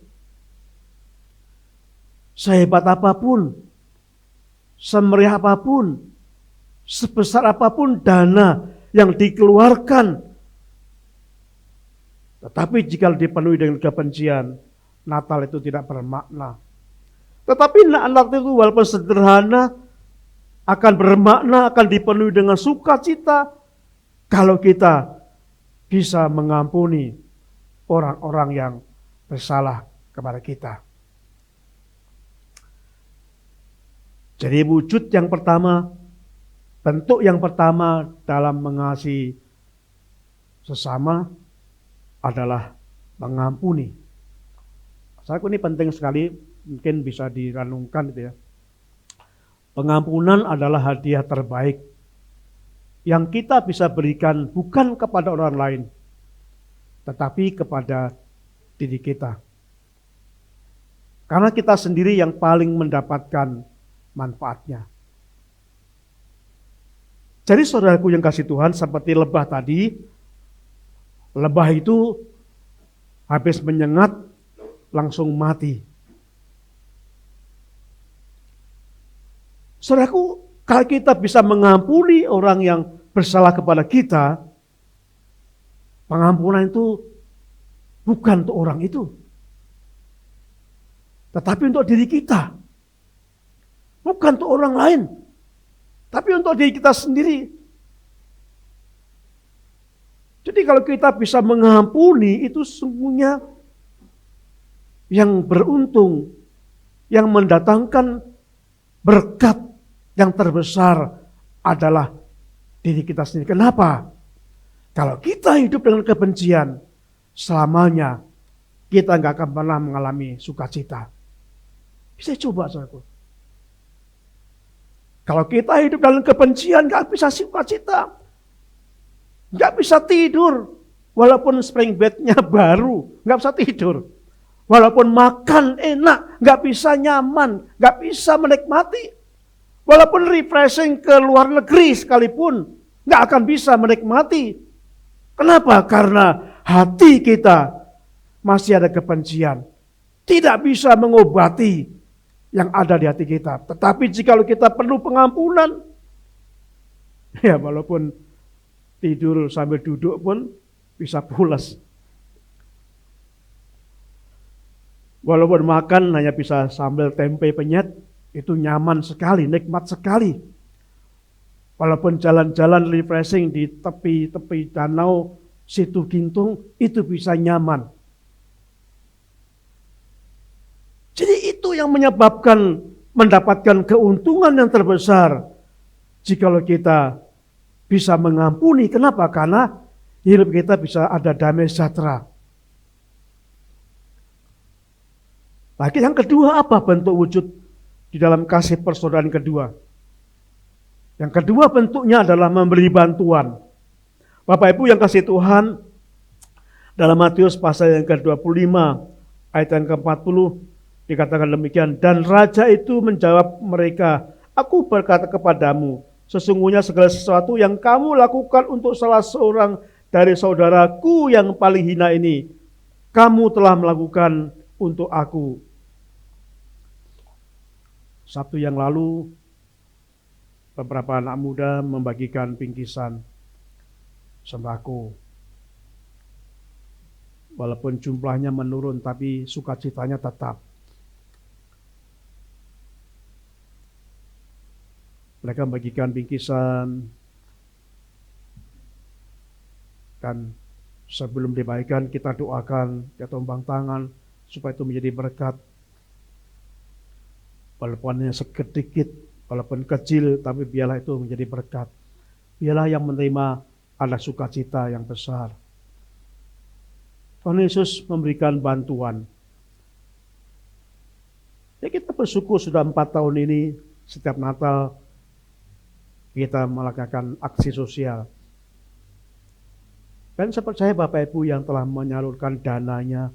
Sehebat apapun, semeriah apapun, sebesar apapun dana yang dikeluarkan, tetapi jika dipenuhi dengan kebencian, Natal itu tidak bermakna. Tetapi Natal itu walaupun sederhana, akan bermakna, akan dipenuhi dengan sukacita, kalau kita bisa mengampuni orang-orang yang bersalah kepada kita. Jadi wujud yang pertama, bentuk yang pertama dalam mengasihi sesama adalah mengampuni. Saudaraku, ini penting sekali, mungkin bisa direnungkan gitu ya. Pengampunan adalah hadiah terbaik yang kita bisa berikan bukan kepada orang lain, tetapi kepada diri kita. Karena kita sendiri yang paling mendapatkan manfaatnya. Jadi saudaraku yang kasih Tuhan, seperti lebah tadi, lebah itu habis menyengat langsung mati. Saudaraku, kalau kita bisa mengampuni orang yang bersalah kepada kita, pengampunan itu bukan untuk orang itu, tetapi untuk diri kita. Bukan untuk orang lain, tapi untuk diri kita sendiri. Jadi kalau kita bisa mengampuni, itu sungguhnya yang beruntung, yang mendatangkan berkat yang terbesar adalah diri kita sendiri. Kenapa? Kalau kita hidup dengan kebencian, selamanya kita nggak akan pernah mengalami sukacita. Bisa coba, saudaraku. Kalau kita hidup dalam kebencian, gak bisa sukacita. Gak bisa tidur. Walaupun spring bednya baru, gak bisa tidur. Walaupun makan enak, gak bisa nyaman, gak bisa menikmati. Walaupun refreshing ke luar negeri sekalipun, gak akan bisa menikmati. Kenapa? Karena hati kita masih ada kebencian. Tidak bisa mengobati yang ada di hati kita. Tetapi jika kita perlu pengampunan, ya walaupun tidur sambil duduk pun bisa pulas. Walaupun makan hanya bisa sambil tempe penyet, itu nyaman sekali, nikmat sekali. Walaupun jalan-jalan refreshing di tepi-tepi danau Situ Gintung, itu bisa nyaman. Jadi itu yang menyebabkan mendapatkan keuntungan yang terbesar jikalau kita bisa mengampuni. Kenapa? Karena hidup kita bisa ada damai sejahtera. Lagi yang kedua, apa bentuk wujud di dalam kasih persaudaraan kedua? Yang kedua bentuknya adalah memberi bantuan. Bapak Ibu yang kasih Tuhan, dalam Matius pasal yang ke-25 ayat yang ke-40 dikatakan demikian, dan raja itu menjawab mereka, aku berkata kepadamu, sesungguhnya segala sesuatu yang kamu lakukan untuk salah seorang dari saudaraku yang paling hina ini, kamu telah melakukan untuk aku. Sabtu yang lalu, beberapa anak muda membagikan bingkisan sembako. Walaupun jumlahnya menurun, tapi sukacitanya tetap. Mereka membagikan bingkisan, dan sebelum dibagikan kita doakan, kita tumpang tangan supaya itu menjadi berkat. Walaupun hanya sedikit, walaupun kecil, tapi biarlah itu menjadi berkat. Biarlah yang menerima ada sukacita yang besar. Tuhan Yesus memberikan bantuan. Ya, kita bersyukur sudah 4 tahun ini setiap Natal kita melakukan aksi sosial. Dan saya percaya Bapak Ibu yang telah menyalurkan dananya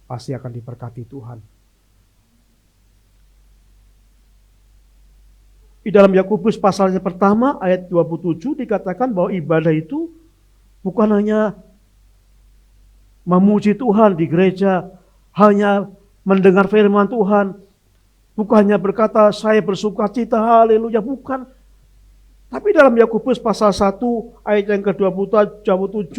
pasti akan diberkati Tuhan. Di dalam Yakobus pasalnya pertama ayat 27 dikatakan bahwa ibadah itu bukan hanya memuji Tuhan di gereja, hanya mendengar firman Tuhan, bukannya berkata saya bersuka cita, haleluya, bukan. Tapi dalam Yakobus pasal 1 ayat yang ke-27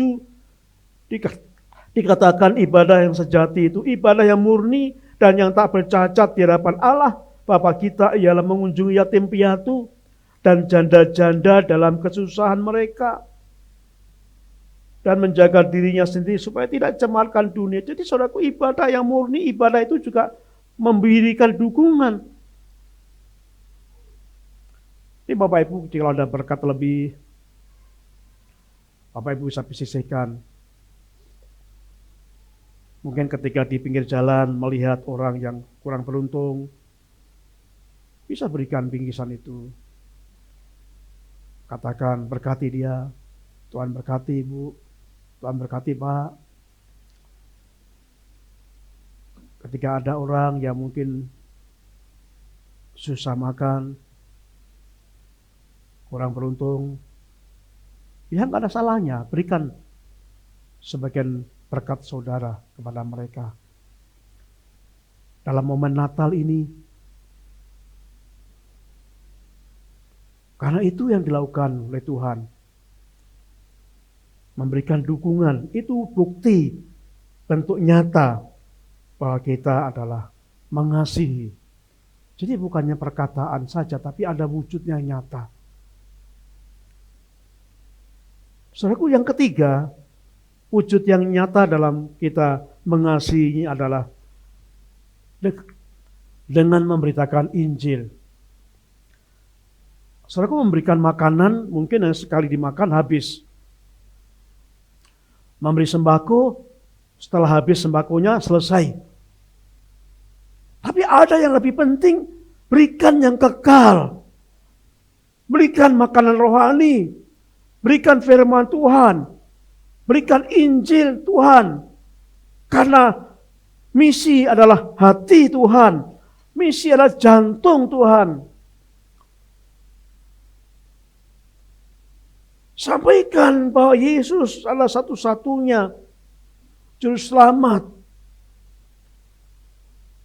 dikatakan ibadah yang sejati itu ibadah yang murni dan yang tak bercacat di hadapan Allah Bapa kita ialah mengunjungi yatim piatu dan janda-janda dalam kesusahan mereka dan menjaga dirinya sendiri supaya tidak cemarkan dunia. Jadi saudaraku, ibadah yang murni, ibadah itu juga memberikan dukungan. Ini Bapak Ibu, kalau ada berkat lebih, Bapak Ibu bisa sisihkan. Mungkin ketika di pinggir jalan melihat orang yang kurang beruntung, bisa berikan bingkisan itu. Katakan, berkati dia, Tuhan berkati Ibu, Tuhan berkati Pak. Ketika ada orang yang mungkin susah makan, kurang beruntung, ya nggak ada salahnya, berikan sebagian berkat saudara kepada mereka. Dalam momen Natal ini, karena itu yang dilakukan oleh Tuhan, memberikan dukungan, itu bukti bentuk nyata bahwa kita adalah mengasihi. Jadi bukannya perkataan saja, tapi ada wujudnya nyata. Saudaraku, yang ketiga, wujud yang nyata dalam kita mengasihi adalah dengan memberitakan Injil. Saudaraku, memberikan makanan mungkin yang sekali dimakan habis. Memberi sembako, setelah habis sembakonya selesai. Tapi ada yang lebih penting, berikan yang kekal. Berikan makanan rohani. Berikan firman Tuhan, berikan Injil Tuhan. Karena misi adalah hati Tuhan, misi adalah jantung Tuhan. Sampaikan bahwa Yesus adalah satu-satunya juru selamat.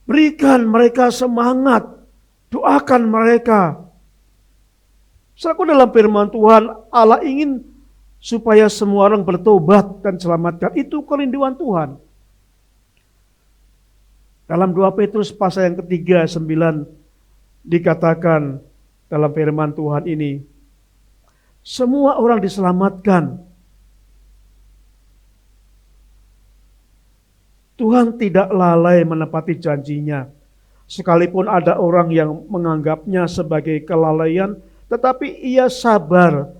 Berikan mereka semangat, doakan mereka. Saudaraku, dalam firman Tuhan, Allah ingin supaya semua orang bertobat dan selamatkan. Itu kerinduan Tuhan. Dalam 2 Petrus pasal yang ketiga 9 dikatakan dalam firman Tuhan ini, semua orang diselamatkan. Tuhan tidak lalai menepati janjinya. Sekalipun ada orang yang menganggapnya sebagai kelalaian, tetapi ia sabar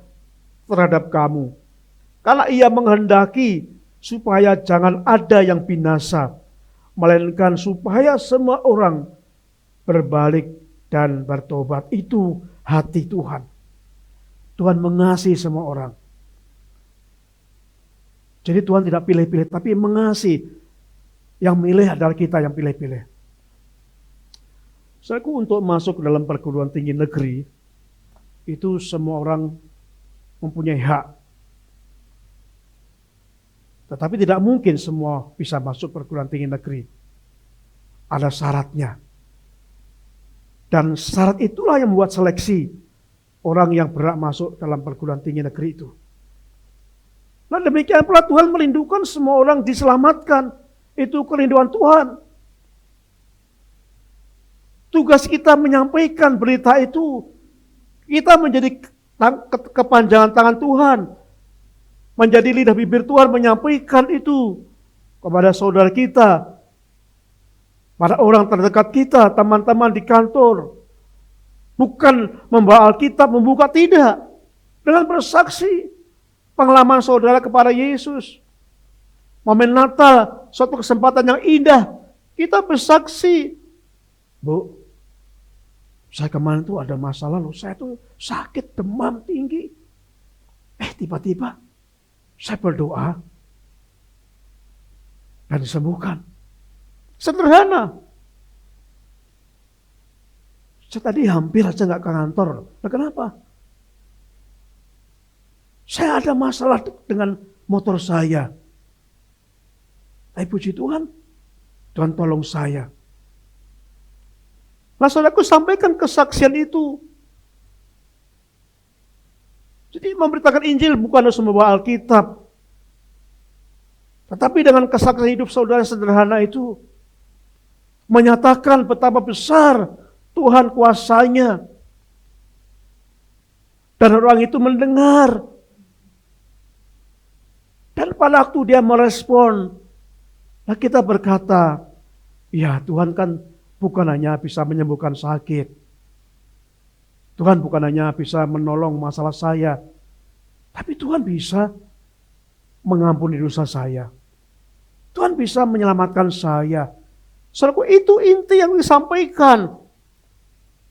terhadap kamu. Karena ia menghendaki supaya jangan ada yang binasa, melainkan supaya semua orang berbalik dan bertobat. Itu hati Tuhan. Tuhan mengasihi semua orang. Jadi Tuhan tidak pilih-pilih, tapi mengasihi. Yang milih adalah kita yang pilih-pilih. Saudaraku, untuk masuk ke dalam perguruan tinggi negeri, itu semua orang mempunyai hak. Tetapi tidak mungkin semua bisa masuk perguruan tinggi negeri. Ada syaratnya. Dan syarat itulah yang membuat seleksi orang yang berhak masuk dalam perguruan tinggi negeri itu. Nah, demikian pula Tuhan merindukan semua orang diselamatkan. Itu kerinduan Tuhan. Tugas kita menyampaikan berita itu. Kita menjadi kepanjangan tangan Tuhan. Menjadi lidah bibir Tuhan menyampaikan itu kepada saudara kita. Pada orang terdekat kita, teman-teman di kantor. Bukan membawa Alkitab, membuka, tidak. Dengan bersaksi pengalaman saudara kepada Yesus. Momen Natal, suatu kesempatan yang indah. Kita bersaksi. Bu, Saya kemarin tuh ada masalah loh, saya tuh sakit, demam tinggi. Tiba-tiba saya berdoa dan disembuhkan. Sederhana. Saya tadi hampir aja nggak ke kantor. Nah, kenapa? Saya ada masalah dengan motor saya. Tapi puji Tuhan, Tuhan tolong saya. Nah, saudaraku, sampaikan kesaksian itu. Jadi memberitakan Injil bukan harus membawa Alkitab. Tetapi dengan kesaksian hidup saudara sederhana itu, menyatakan betapa besar Tuhan kuasanya. Dan orang itu mendengar. Dan pada waktu dia merespon, nah kita berkata, ya Tuhan kan bukan hanya bisa menyembuhkan sakit. Tuhan bukan hanya bisa menolong masalah saya. Tapi Tuhan bisa mengampuni dosa saya. Tuhan bisa menyelamatkan saya. Saudaraku, itu inti yang disampaikan.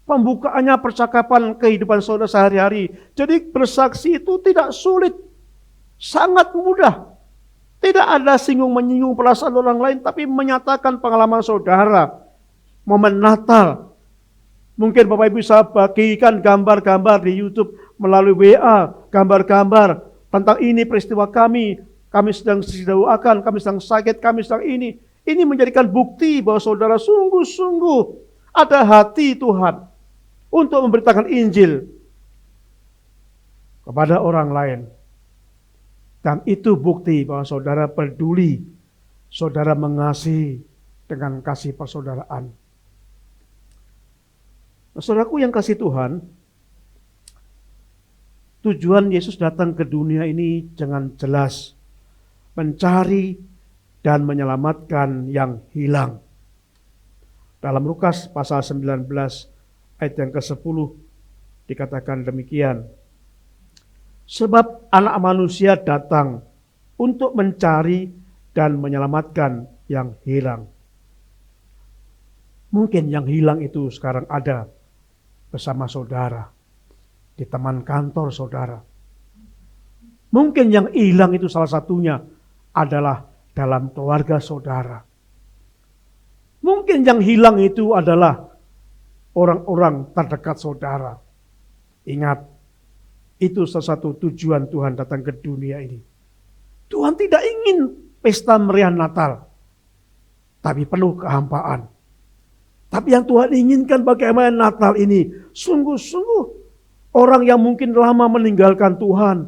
Pembukaannya percakapan kehidupan saudara sehari-hari. Jadi bersaksi itu tidak sulit. Sangat mudah. Tidak ada singgung-menyinggung perasaan orang lain, tapi menyatakan pengalaman saudara. Momen Natal. Mungkin Bapak Ibu bisa bagikan gambar-gambar di YouTube melalui WA, gambar-gambar tentang ini peristiwa kami sedang didoakan, kami sedang sakit, kami sedang ini. Ini menjadikan bukti bahwa saudara sungguh-sungguh ada hati Tuhan untuk memberitakan Injil kepada orang lain. Dan itu bukti bahwa saudara peduli, saudara mengasihi dengan kasih persaudaraan. Nah, saudaraku yang kasih Tuhan, tujuan Yesus datang ke dunia ini dengan jelas. Mencari dan menyelamatkan yang hilang. Dalam Lukas pasal 19 ayat yang ke-10 dikatakan demikian. Sebab anak manusia datang untuk mencari dan menyelamatkan yang hilang. Mungkin yang hilang itu sekarang ada bersama saudara, di teman kantor saudara. Mungkin yang hilang itu salah satunya adalah dalam keluarga saudara. Mungkin yang hilang itu adalah orang-orang terdekat saudara. Ingat, itu salah satu tujuan Tuhan datang ke dunia ini. Tuhan tidak ingin pesta meriah Natal, tapi penuh kehampaan. Tapi yang Tuhan inginkan bagaimana Natal ini, sungguh-sungguh orang yang mungkin lama meninggalkan Tuhan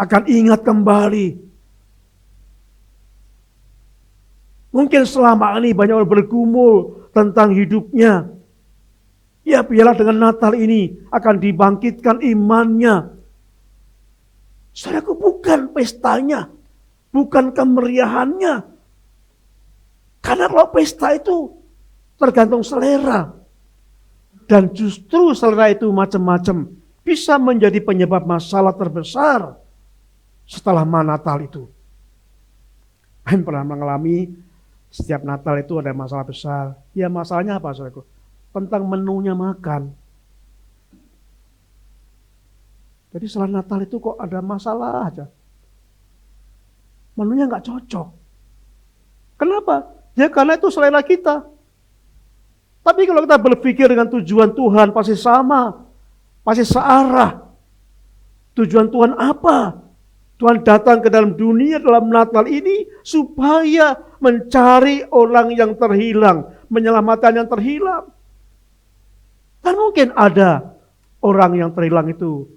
akan ingat kembali. Mungkin selama ini banyak orang bergumul tentang hidupnya. Ya biarlah dengan Natal ini akan dibangkitkan imannya. Saudaraku, bukan pestanya, bukan kemeriahannya. Karena kalau pesta itu tergantung selera. Dan justru selera itu macam-macam. Bisa menjadi penyebab masalah terbesar setelah Natal itu. Saya pernah mengalami setiap Natal itu ada masalah besar. Ya masalahnya apa saudaraku? Tentang menunya makan. Jadi setelah Natal itu kok ada masalah aja. Menunya nggak cocok. Kenapa? Ya karena itu selera kita. Tapi kalau kita berpikir dengan tujuan Tuhan pasti sama. Pasti searah. Tujuan Tuhan apa? Tuhan datang ke dalam dunia dalam Natal ini supaya mencari orang yang terhilang. Menyelamatkan yang terhilang. Dan mungkin ada orang yang terhilang itu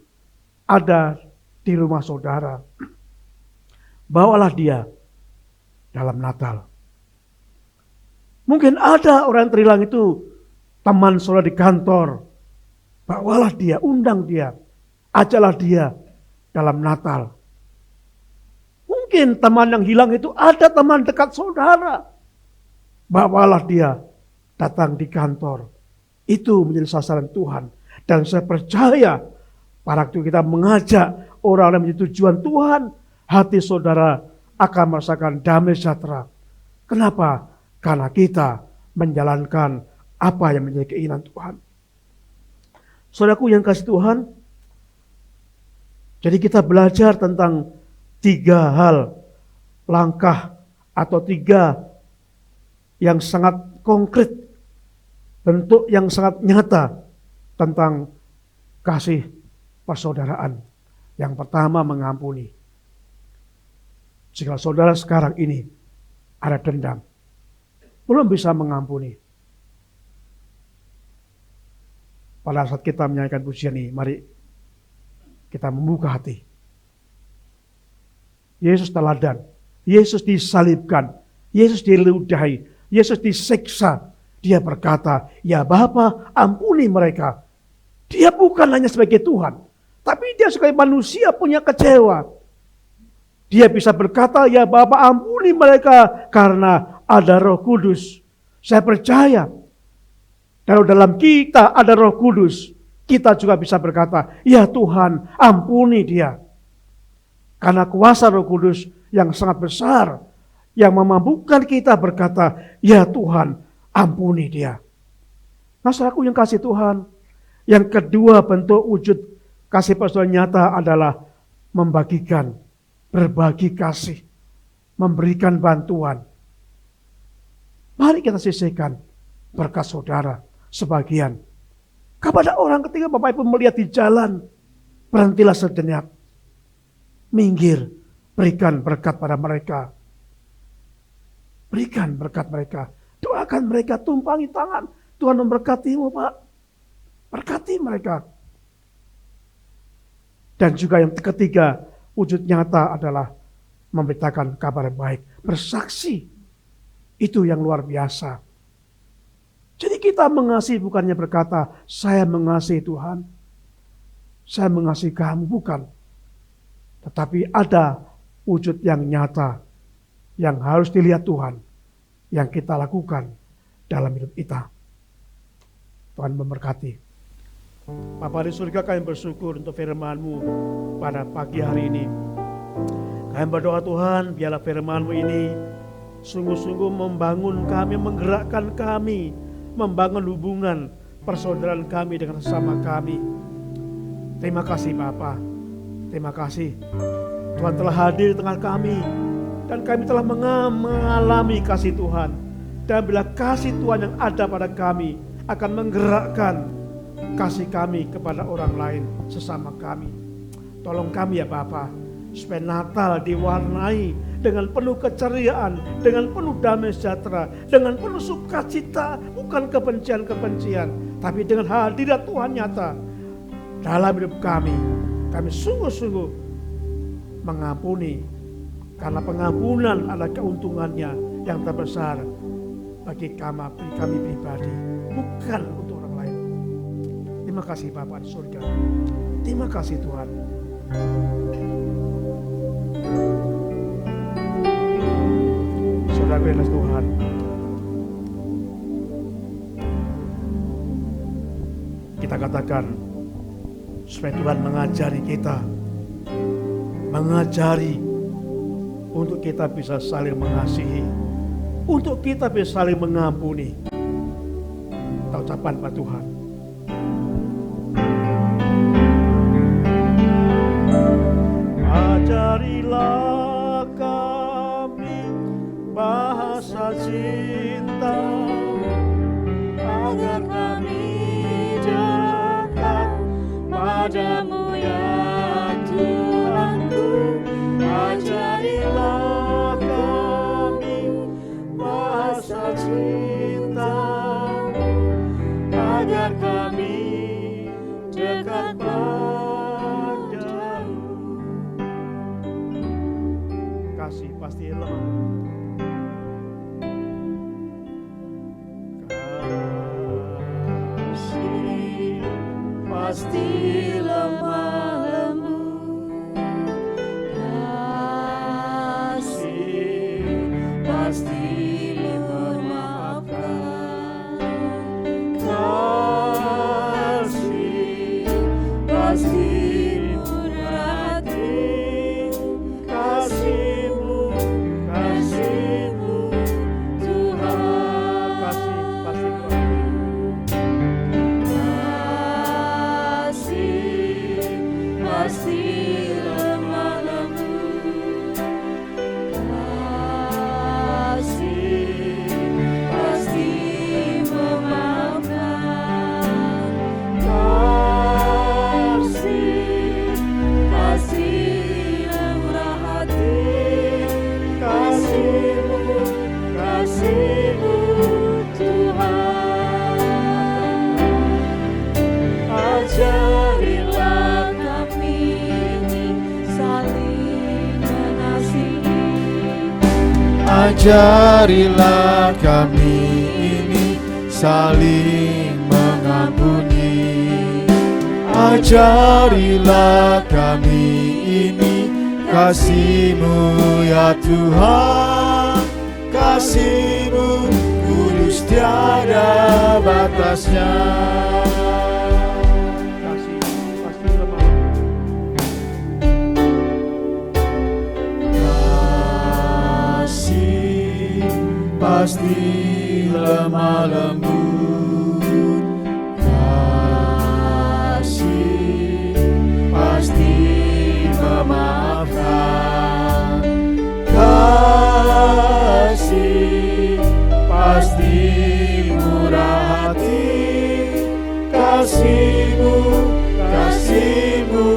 ada di rumah saudara. Bawalah dia dalam Natal. Mungkin ada orang yang terhilang itu teman saudara di kantor. Bawalah dia, undang dia. Ajalah dia dalam Natal. Mungkin teman yang hilang itu ada teman dekat saudara. Bawalah dia datang di kantor. Itu menjadi sasaran Tuhan. Dan saya percaya pada waktu kita mengajak orang yang menjadi tujuan Tuhan, hati saudara akan merasakan damai sejahtera. Kenapa? Karena kita menjalankan apa yang menjadi keinginan Tuhan. Saudaraku yang kasih Tuhan, jadi kita belajar tentang 3 hal, langkah atau 3 yang sangat konkret, bentuk yang sangat nyata tentang kasih persaudaraan. Yang pertama, mengampuni. Jika saudara sekarang ini ada dendam, belum bisa mengampuni, pada saat kita menyanyikan pujian ini, mari kita membuka hati. Yesus teladan, Yesus disalibkan, Yesus diludahi, Yesus disiksa. Dia berkata, ya Bapa, ampuni mereka. Dia bukan hanya sebagai Tuhan, tapi dia sebagai manusia punya kecewa. Dia bisa berkata, ya Bapa, ampuni mereka karena ada Roh Kudus. Saya percaya, kalau dalam kita ada Roh Kudus, kita juga bisa berkata, ya Tuhan, ampuni dia. Karena kuasa Roh Kudus yang sangat besar, yang memampukan kita berkata, ya Tuhan, ampuni dia. Nah, saudaraku yang kasih Tuhan, yang kedua bentuk wujud kasih persaudaraan nyata adalah membagikan, berbagi kasih, memberikan bantuan. Mari kita sisihkan berkat saudara sebagian kepada orang ketika Bapak Ibu melihat di jalan, berhentilah sejenak, minggir, berikan berkat pada mereka. Berikan berkat mereka, doakan mereka, tumpangi tangan. Tuhan memberkatimu, Pak. Berkati mereka. Dan juga yang ketiga, wujud nyata adalah memberitakan kabar baik, bersaksi. Itu yang luar biasa. Jadi kita mengasihi bukannya berkata, saya mengasihi Tuhan, saya mengasihi kamu, bukan. Tetapi ada wujud yang nyata, yang harus dilihat Tuhan, yang kita lakukan dalam hidup kita. Tuhan memberkati. Bapa di surga, kami bersyukur untuk firman-Mu pada pagi hari ini. Kami berdoa Tuhan, biarlah firman-Mu ini sungguh-sungguh membangun kami, menggerakkan kami, membangun hubungan persaudaraan kami dengan sesama kami. Terima kasih Bapa, terima kasih Tuhan telah hadir di tengah kami, dan kami telah mengalami kasih Tuhan. Dan bila kasih Tuhan yang ada pada kami akan menggerakkan kasih kami kepada orang lain, sesama kami. Tolong kami ya Bapa, supaya Natal diwarnai dengan penuh keceriaan, dengan penuh damai sejahtera, dengan penuh sukacita, bukan kebencian-kebencian, tapi dengan hadirat Tuhan nyata dalam hidup kami. Kami sungguh-sungguh mengampuni, karena pengampunan adalah keuntungannya yang terbesar bagi kami pribadi, bukan untuk orang lain. Terima kasih Bapa di surga. Terima kasih Tuhan. Saudara belas Tuhan, kita katakan supaya Tuhan mengajari kita, mengajari untuk kita bisa saling mengasihi, untuk kita bisa saling mengampuni. Kita ucapan Pak Tuhan. Ajarilah kami bahasa cinta, agar kami dekat padamu ya Tuhanku. Ajarilah kami bahasa cinta, agar kami dekat padamu. Kasih pasti lemah, kasih pasti lemah lembut, kasih pasti memaafkan, kasih pasti murah hati, kasihmu Tuhan, kasih pasti Tuhan. Ajarilah kami ini saling mengampuni. Ajarilah kami ini kasih-Mu ya Tuhan. Kasih-Mu kudus tiada batasnya. Kasih pasti lemah. Kasih pasti lemah lembut. Kasih pasti memaafkan. Kasih pasti murah hati. Kasih-Mu, kasih-Mu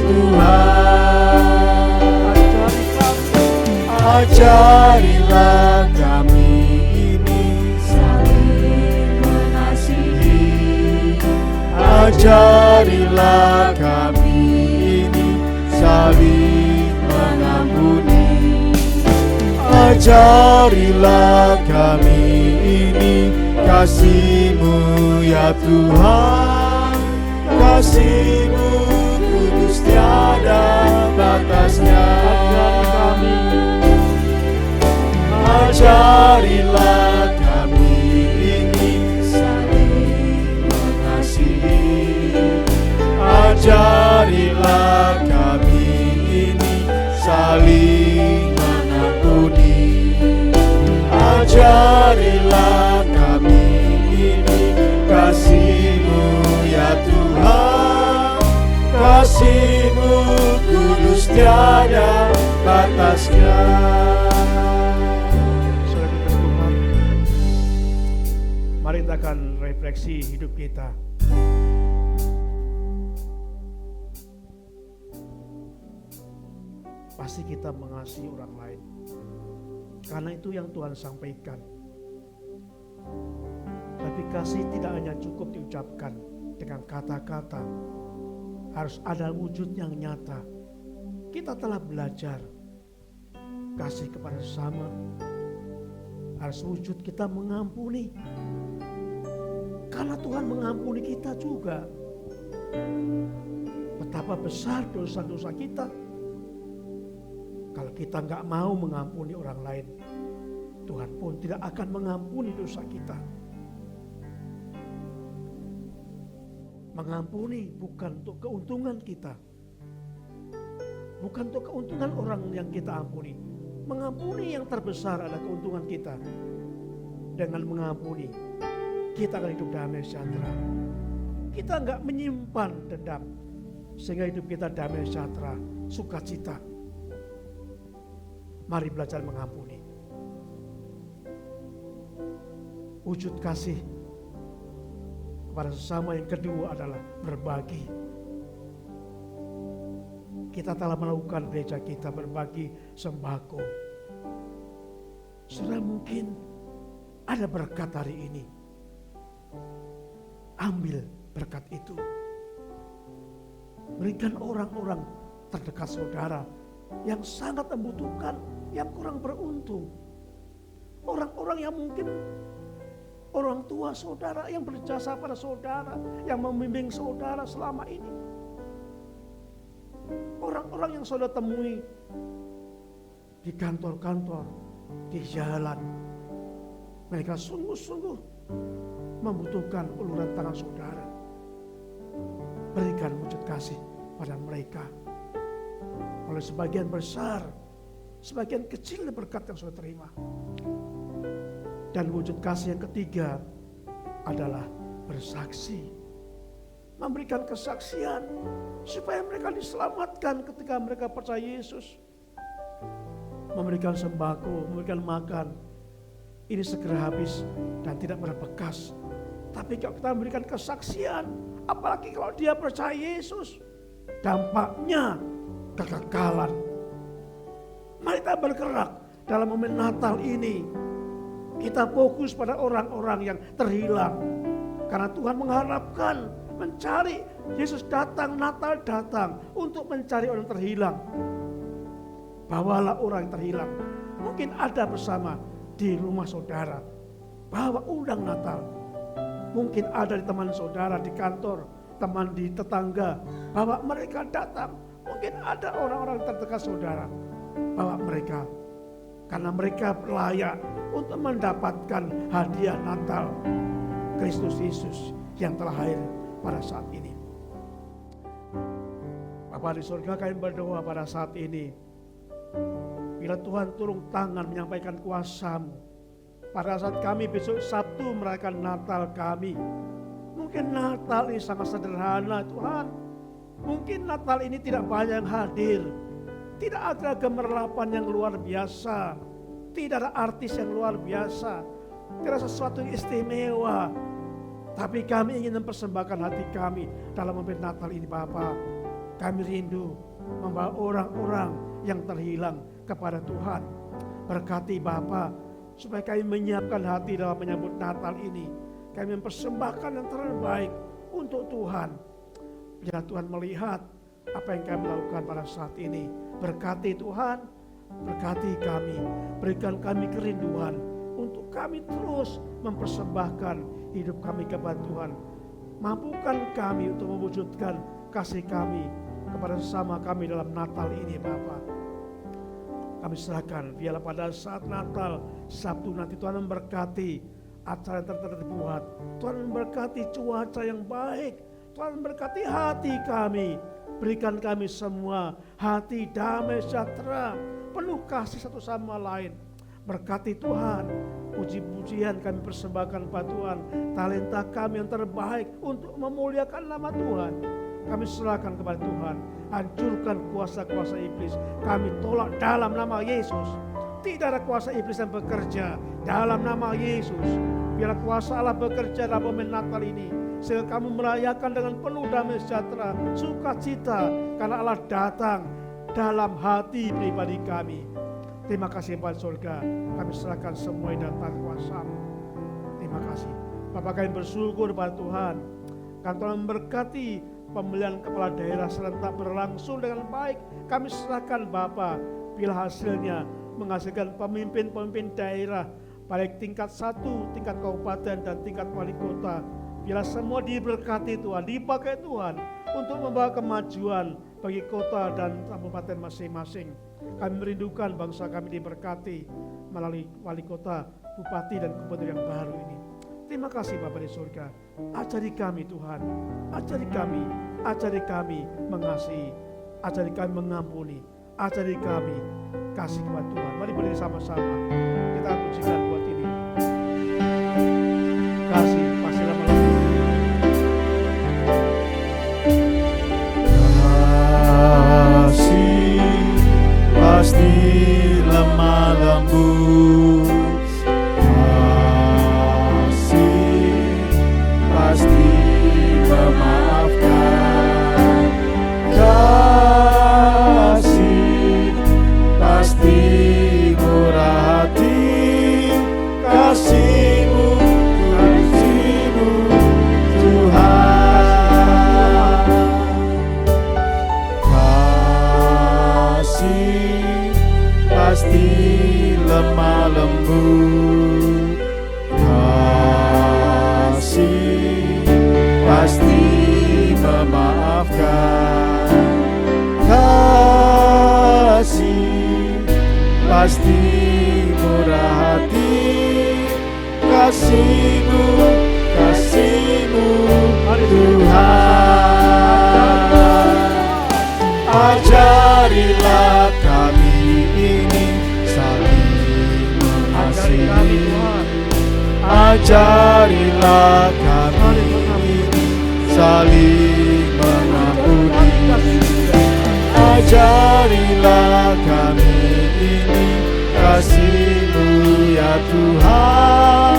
Tuhan. Ajarilah kami ini saling mengasihi. Ajarilah kami ini saling mengampuni. Ajarilah kami ini kasih-Mu ya Tuhan. Kasih-Mu kudus tiada batasnya. Ajarilah kami ini saling mengasihi. Ajarilah kami ini saling mengampuni. Ajarilah kami ini kasih-Mu ya Tuhan. Kasih-Mu kudus tiada batasnya. Mari kita akan refleksi hidup kita. Pasti kita mengasihi orang lain. Karena itu yang Tuhan sampaikan. Tapi kasih tidak hanya cukup diucapkan dengan kata-kata. Harus ada wujud yang nyata. Kita telah belajar kasih kepada sesama. Harus wujud kita mengampuni. Karena Tuhan mengampuni kita juga. Betapa besar dosa-dosa kita. Kalau kita nggak mau mengampuni orang lain, Tuhan pun tidak akan mengampuni dosa kita. Mengampuni bukan untuk keuntungan kita. Bukan untuk keuntungan orang yang kita ampuni. Mengampuni yang terbesar adalah keuntungan kita. Dengan mengampuni, kita akan hidup damai sejahtera. Kita nggak menyimpan dendam, sehingga hidup kita damai sejahtera, sukacita. Mari belajar mengampuni. Wujud kasih kepada sesama yang kedua adalah berbagi. Kita telah melakukan gereja kita berbagi sembako. Sudah mungkin ada berkat hari ini. Ambil berkat itu. Berikan orang-orang terdekat saudara yang sangat membutuhkan, yang kurang beruntung. Orang-orang yang mungkin orang tua saudara yang berjasa pada saudara, yang membimbing saudara selama ini. Orang-orang yang saudara temui di kantor-kantor, di jalan. Mereka sungguh-sungguh membutuhkan uluran tangan saudara. Berikan wujud kasih pada mereka. Oleh sebagian besar, sebagian kecil berkat yang saudara terima. Dan wujud kasih yang ketiga adalah bersaksi. Memberikan kesaksian supaya mereka diselamatkan ketika mereka percaya Yesus. Memberikan sembako, memberikan makan. Ini segera habis dan tidak berbekas. Tapi kalau kita memberikan kesaksian, apalagi kalau dia percaya Yesus, dampaknya kekekalan. Mari kita bergerak dalam momen Natal ini. Kita fokus pada orang-orang yang terhilang. Karena Tuhan mengharapkan mencari, Yesus datang, Natal datang untuk mencari orang terhilang. Bawalah orang yang terhilang. mungkin ada bersama di rumah saudara, bawa undang Natal. Mungkin ada di teman saudara di kantor, teman di tetangga, bawa mereka datang. Mungkin ada orang-orang terdekat saudara, bawa mereka. Karena mereka layak untuk mendapatkan hadiah Natal Kristus Yesus yang telah hadir pada saat ini. Bapa di surga, kami berdoa pada saat ini, bila Tuhan turun tangan menyampaikan kuasa-Mu, pada saat kami besok Sabtu merayakan Natal kami, mungkin Natal ini sangat sederhana Tuhan. Mungkin Natal ini tidak banyak yang hadir, tidak ada gemerlapan yang luar biasa, tidak ada artis yang luar biasa, tidak ada sesuatu yang istimewa. Tapi kami ingin mempersembahkan hati kami dalam memimpin Natal ini Bapa. Kami rindu membawa orang-orang yang terhilang kepada Tuhan. Berkati Bapa, supaya kami menyiapkan hati dalam menyambut Natal ini. Kami mempersembahkan yang terbaik untuk Tuhan. Biar Tuhan melihat apa yang kami lakukan pada saat ini. Berkati Tuhan, berkati kami, berikan kami kerinduan untuk kami terus mempersembahkan hidup kami kepada Tuhan. Mampukan kami untuk mewujudkan kasih kami kepada sesama kami dalam Natal ini Bapa. Kami serahkan, biarlah pada saat Natal Sabtu nanti Tuhan memberkati acara yang terbuat. Tuhan memberkati cuaca yang baik. Tuhan memberkati hati kami. Berikan kami semua hati damai sejahtera, penuh kasih satu sama lain. Berkati Tuhan, puji-pujian kami persembahkan pada Tuhan, talenta kami yang terbaik untuk memuliakan nama Tuhan. Kami serahkan kepada Tuhan, hancurkan kuasa-kuasa iblis. Kami tolak dalam nama Yesus. Tidak ada kuasa iblis yang bekerja dalam nama Yesus. Biarlah kuasa Allah bekerja dalam momen Natal ini, sehingga kami merayakan dengan penuh damai sejahtera, sukacita, karena Allah datang dalam hati pribadi kami. Terima kasih Bapak surga, kami serahkan semua datang kuasa-Mu. Terima kasih Bapak, kami bersyukur pada Tuhan, karena Tuhan memberkati pemilihan kepala daerah serentak berlangsung dengan baik. Kami serahkan Bapak, bila hasilnya menghasilkan pemimpin-pemimpin daerah, baik tingkat 1, tingkat kabupaten dan tingkat wali kota. Bila semua diberkati Tuhan, dipakai Tuhan untuk membawa kemajuan bagi kota dan kabupaten masing-masing. Kami merindukan bangsa kami diberkati melalui wali kota, bupati dan gubernur yang baru ini. Terima kasih Bapa di surga. Ajari kami Tuhan, ajari kami mengasihi, ajari kami mengampuni, ajari kami kasih kepada Tuhan. Mari berdiri sama-sama, kita pujikan buat ini. Kasih pasti lama-lama. Kasih pasti lemah lembut. Kasih pasti memaafkan. Kasih pasti murah hati. Kasih-Mu Tuhan. Kasih pasti lemah lembut. Kasih pasti memaafkan. Kasih pasti murah hati. Kasih-Mu Tuhan. Ajarilah kami ini saling mengasihi. Ajarilah kami ini saling mengampuni. Ajarilah kami ini kasih-Mu ya Tuhan.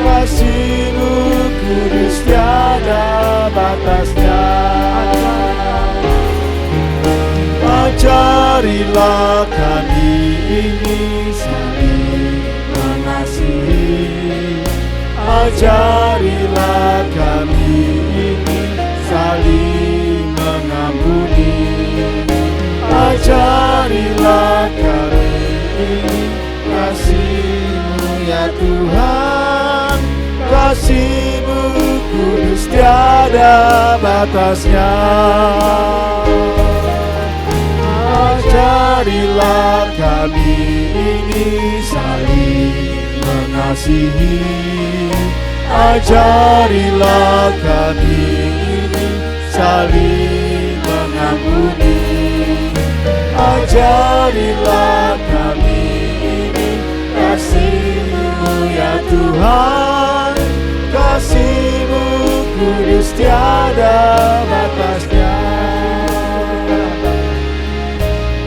Kasih-Mu kudus tiada batasnya. Ajarilah kami ini saling mengasihi. Ajarilah kami ini saling mengampuni. Ajarilah kami ini kasih-Mu kudus tiada batasnya. Ajarilah kami ini saling mengasihi. Ajarilah kami ini saling mengampuni. Ajarilah kami ini kasih-Mu ya Tuhan. Kasih-Mu kudus tiada batasnya.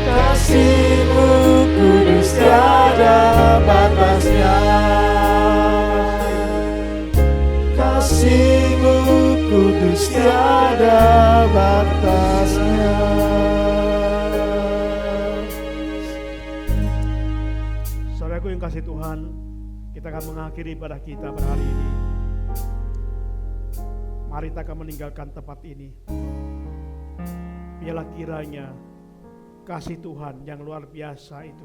Kasih-Mu kudus tiada batasnya. Kasih-Mu kudus tiada batasnya. Saudaraku yang kasih Tuhan, kita akan mengakhiri ibadah kita pada hari ini. Mari kita akan meninggalkan tempat ini. Biarlah kiranya kasih Tuhan yang luar biasa itu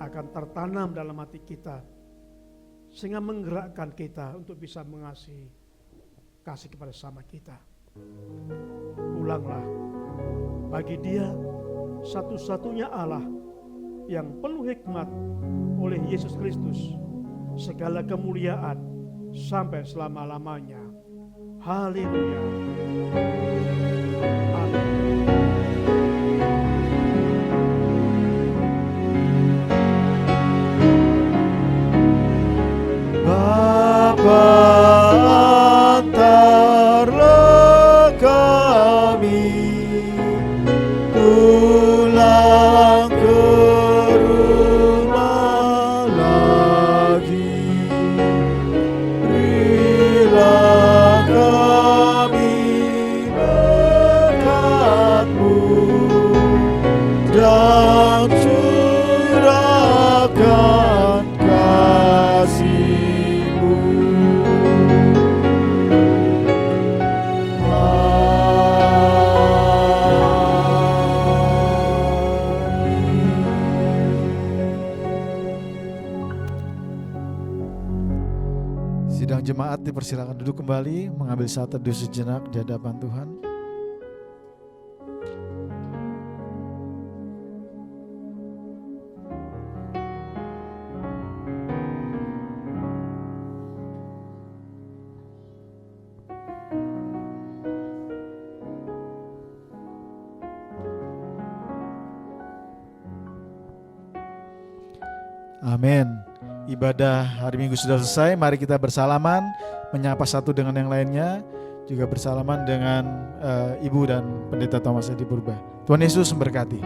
akan tertanam dalam hati kita, sehingga menggerakkan kita untuk bisa mengasihi, kasih kepada sama kita. Ulanglah, bagi Dia satu-satunya Allah yang penuh hikmat oleh Yesus Kristus, segala kemuliaan sampai selama-lamanya. Haleluya. Amin. Bapa, antarlah kami pulang ke rumah lagi. Berilah kami berkat-Mu dan curahkan kasih-Mu. Sidang jemaat dipersilakan duduk kembali, mengambil saat teduh sejenak di hadapan Tuhan. Amin. Ibadah hari Minggu sudah selesai. Mari kita bersalaman, menyapa satu dengan yang lainnya, juga bersalaman dengan Ibu dan Pendeta Thomas Edi Purba. Tuhan Yesus memberkati.